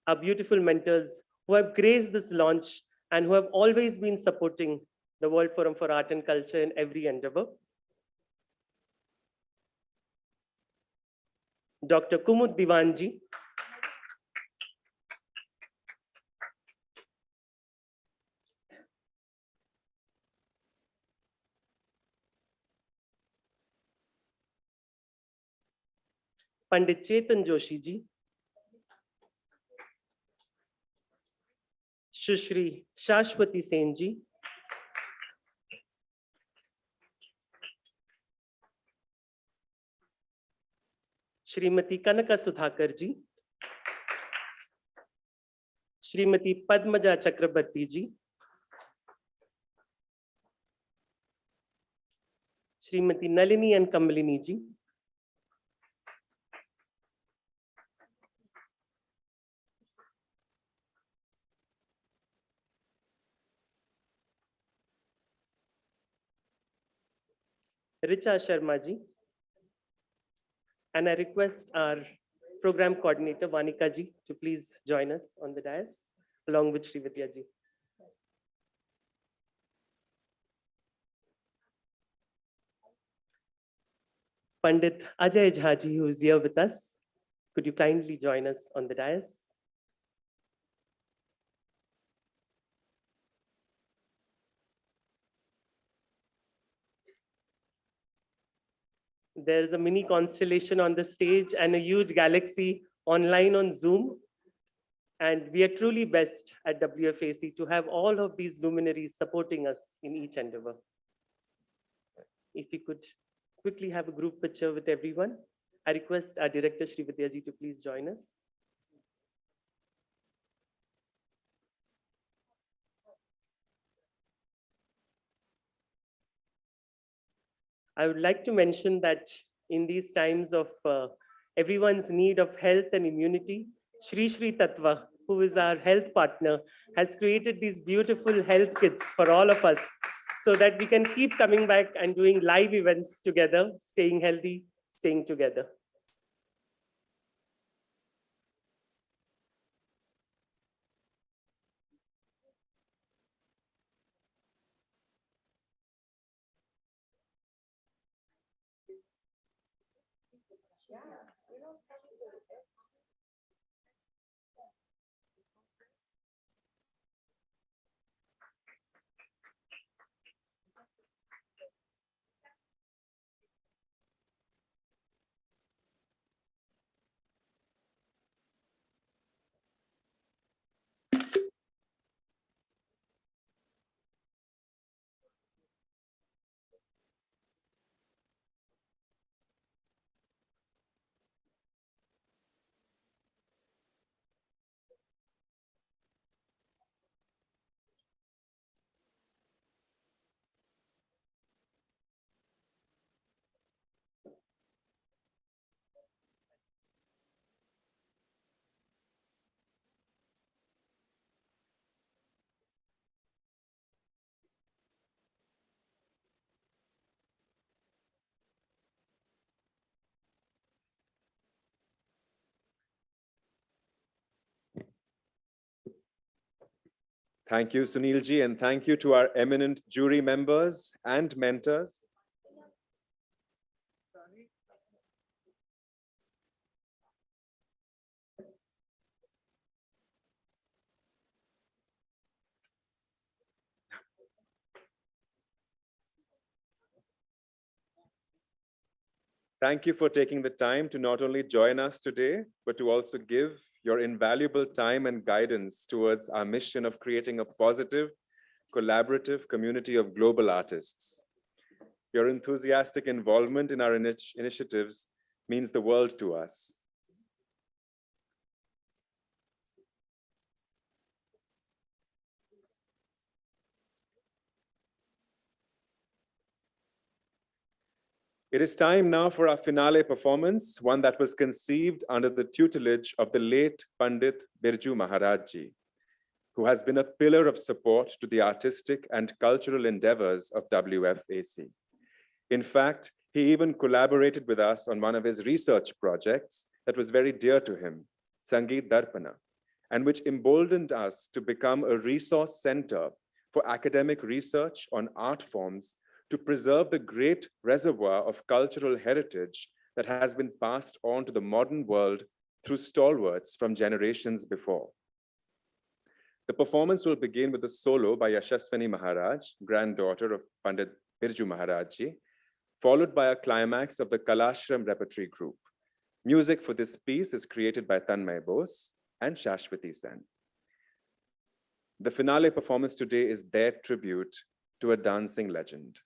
our beautiful mentors who have graced this launch and who have always been supporting the World Forum for Art and Culture in every endeavor. Dr. Kumud Diwanji, Pandit Chetan Joshi ji, Sushri Shashwati Sen ji, Srimati Kanaka Sudhakar ji, Srimati Padmaja Chakrabarti ji, Srimati Nalini and Kamalini ji, Richa Sharmaji. And I request our program coordinator, Vanika ji, to please join us on the dais, along with Srividya ji. Pandit Ajay Jha ji, who is here with us, could you kindly join us on the dais? There's a mini constellation on the stage and a huge galaxy online on Zoom. And we are truly blessed at WFAC to have all of these luminaries supporting us in each endeavor. If we could quickly have a group picture with everyone. I request our director, Srividya ji, to please join us. I would like to mention that in these times of everyone's need of health and immunity, Shri Shri Tattva, who is our health partner, has created these beautiful health kits for all of us so that we can keep coming back and doing live events together, staying healthy, staying together. Thank you, Sunilji, and thank you to our eminent jury members and mentors. Thank you for taking the time to not only join us today, but to also give your invaluable time and guidance towards our mission of creating a positive, collaborative community of global artists. Your enthusiastic involvement in our initiatives means the world to us. It is time now for our finale performance, one that was conceived under the tutelage of the late Pandit Birju Maharaj ji, who has been a pillar of support to the artistic and cultural endeavors of WFAC. In fact, he even collaborated with us on one of his research projects that was very dear to him, Sangeet Darpana, and which emboldened us to become a resource center for academic research on art forms to preserve the great reservoir of cultural heritage that has been passed on to the modern world through stalwarts from generations before. The performance will begin with a solo by Yashaswani Maharaj, granddaughter of Pandit Birju Maharaj ji, followed by a climax of the Kalashram Repertory Group. Music for this piece is created by Tanmay Bose and Shashwati Sen. The finale performance today is their tribute to a dancing legend,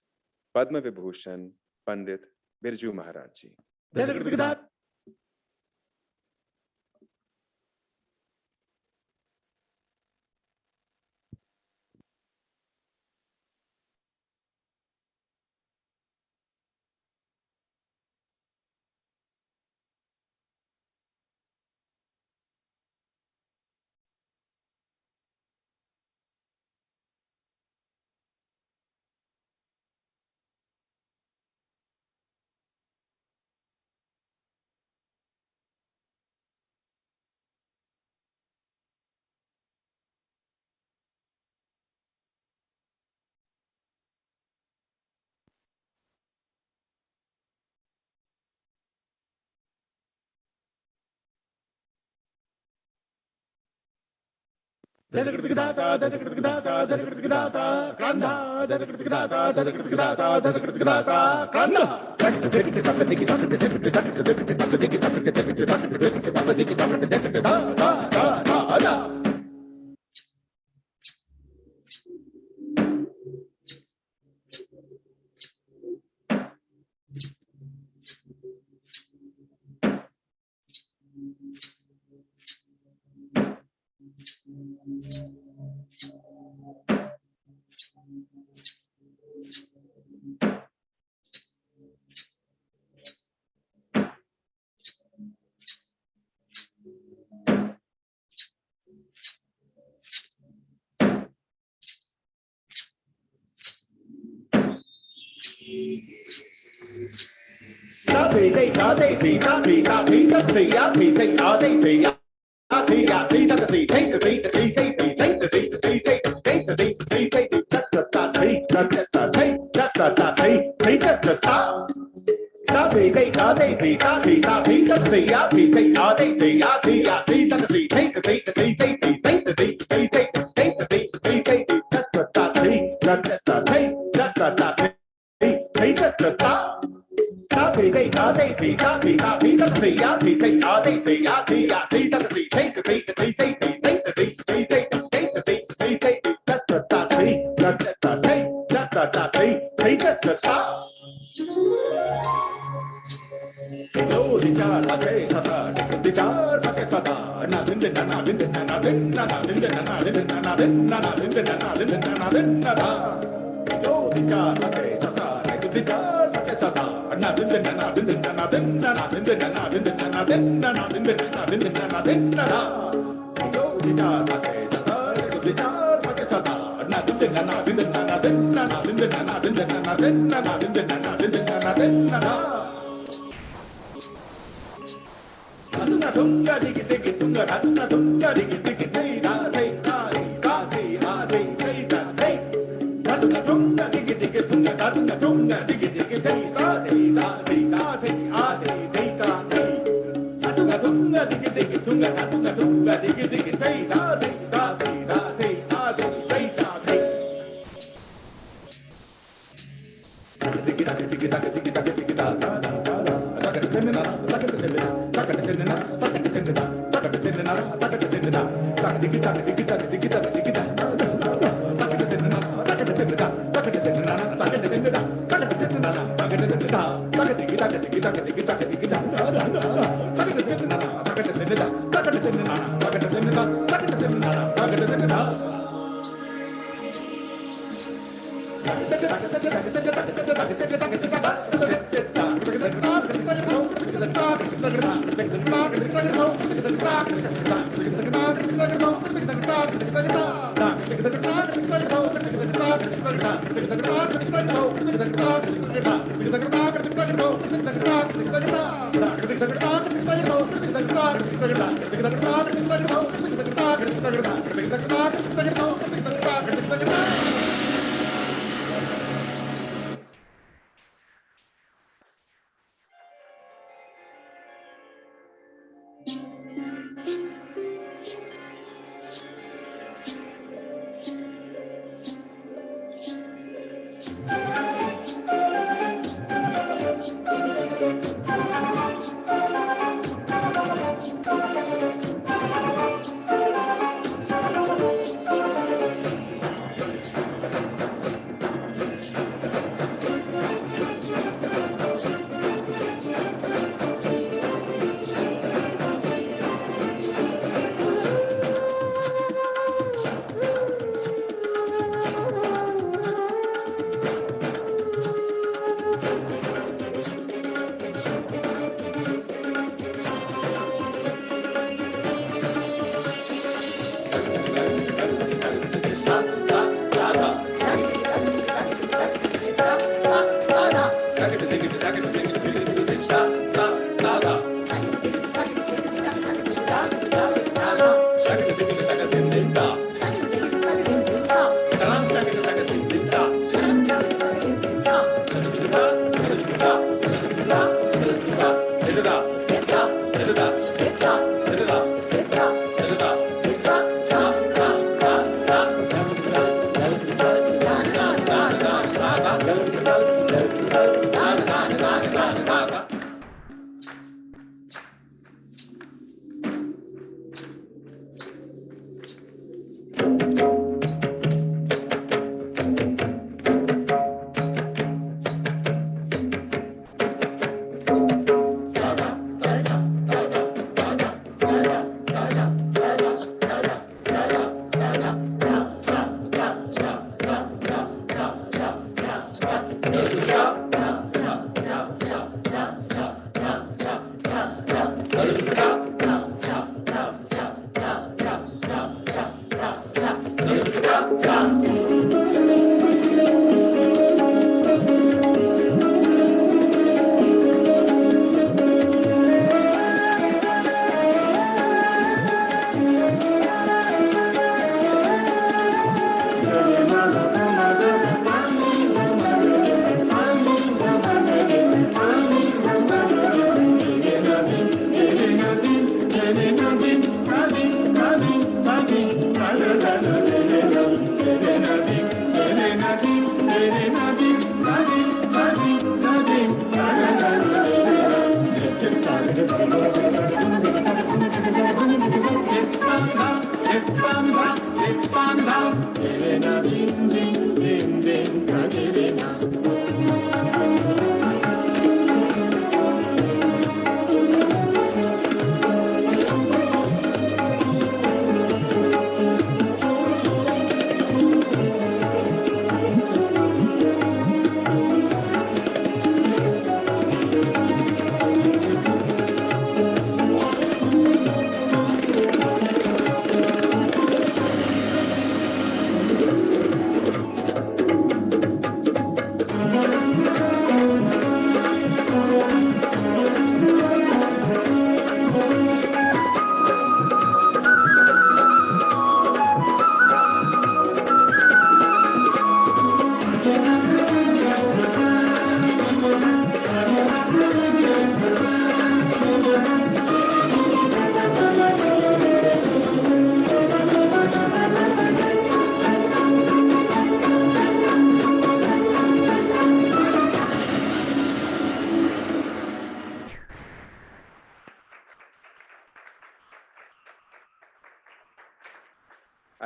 Padma Vibhushan Pandit Birju Maharaj ji.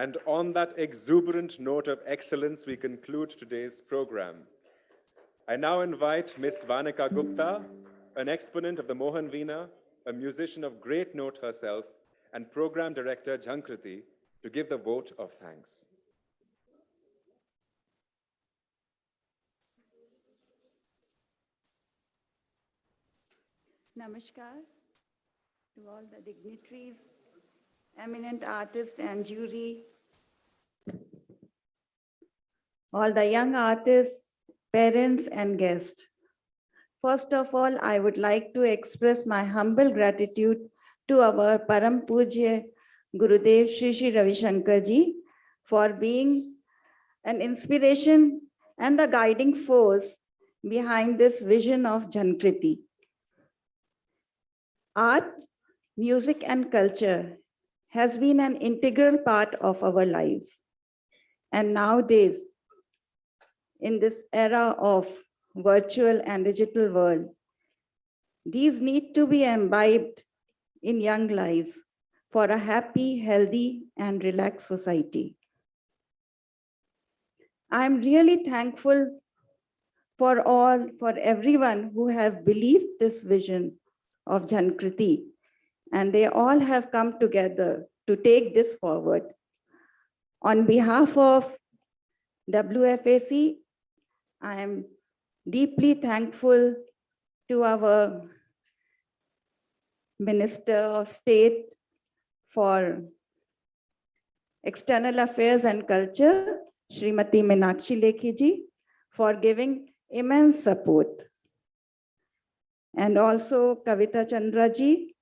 And on that exuberant note of excellence, we conclude today's program. I now invite Miss Vanika Gupta, an exponent of the Mohan Veena, a musician of great note herself, and program director Jhankriti, to give the vote of thanks. Namaskar to all the dignitaries, eminent artists and jury, all the young artists, parents and guests. First of all, I would like to express my humble gratitude to our Param Pujya Gurudev Shri Shri Ravi Shankarji for being an inspiration and the guiding force behind this vision of Jhankriti. Art, music and culture has been an integral part of our lives. And nowadays, in this era of virtual and digital world, these need to be imbibed in young lives for a happy, healthy and relaxed society. I'm really thankful for everyone who have believed this vision of Jhankriti, and they all have come together to take this forward. On behalf of WFAC, I am deeply thankful to our Minister of State for External Affairs and Culture, Srimati Meenakshi Lekhi ji, for giving immense support. And also Kavita Chandra ji,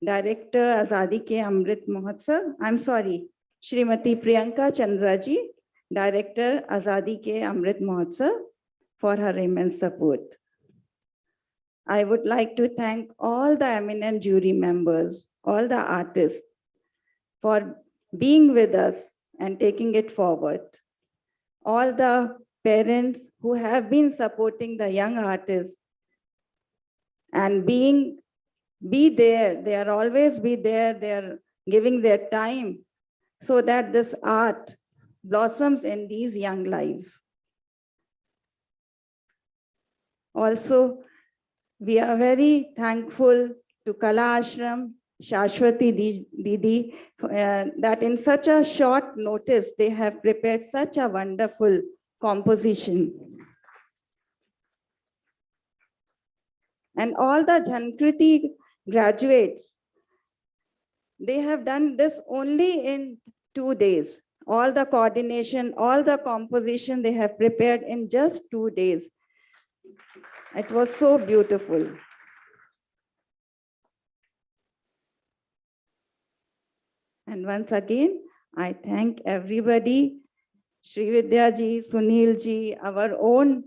Director Azadi ke Amrit Mahotsav. I'm sorry, Srimati Priyanka Chandra ji, Director Azadi ke Amrit Mahotsav, for her immense support. I would like to thank all the eminent jury members, all the artists, for being with us and taking it forward. All the parents who have been supporting the young artists and be there, they are always be there, they are giving their time so that this art blossoms in these young lives. Also, we are very thankful to Kala Ashram, Shashwati Didi, that in such a short notice, they have prepared such a wonderful composition. And all the Jhankriti graduates, they have done this only in 2 days. All the coordination, all the composition they have prepared in just 2 days. It was so beautiful. And once again, I thank everybody, Sri Vidya ji, Sunil ji, our own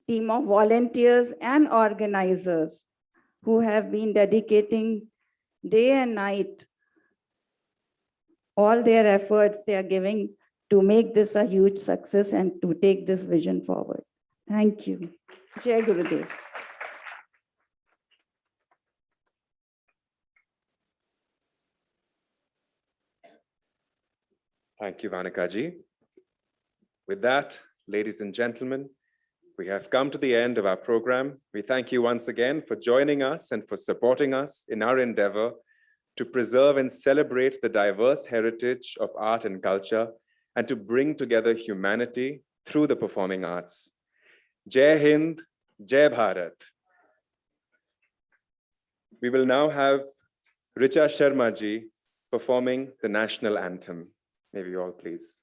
team of volunteers and organizers who have been dedicating day and night all their efforts they are giving to make this a huge success and to take this vision forward. Thank you. Jai Gurudev. Thank you, Vanakaji. With that, ladies and gentlemen, we have come to the end of our program. We thank you once again for joining us and for supporting us in our endeavor to preserve and celebrate the diverse heritage of art and culture and to bring together humanity through the performing arts. Jai Hind, Jai Bharat. We will now have Richa Sharmaji performing the national anthem. May we all please.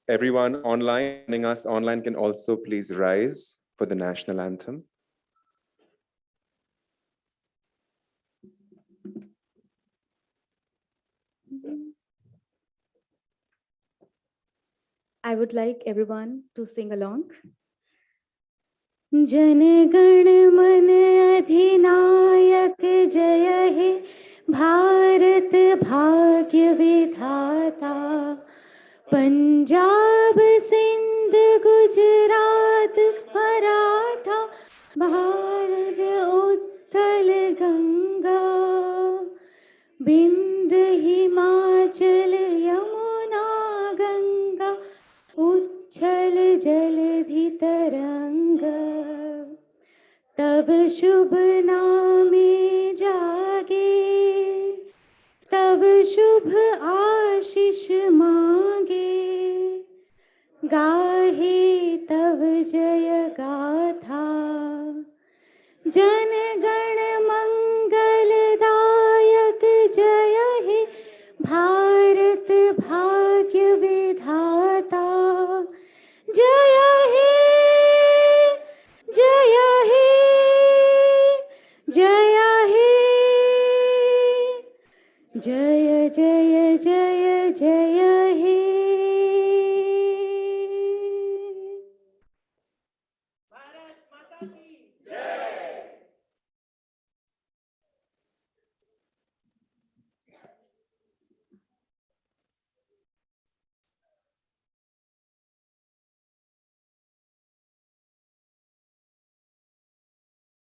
Everyone online, joining us online, can also please rise for the national anthem. I would like everyone to sing along. Jana Gana मन अधिनायक जय हे भारत भाग्य विधाता पंजाब सिंध गुजरात मराठा भारत उत्कल गंगा बिंद हिमाचल यमुना गंगा उच्छल जलधि तरंग तब शुभ नामे जागे तब शुभ आशीष मांगे गाहे तब जय गाथा जन गण मंगलदायक जय हे भारत भाग्य विधाता जय हे जय हे जय हे जय जय जय जय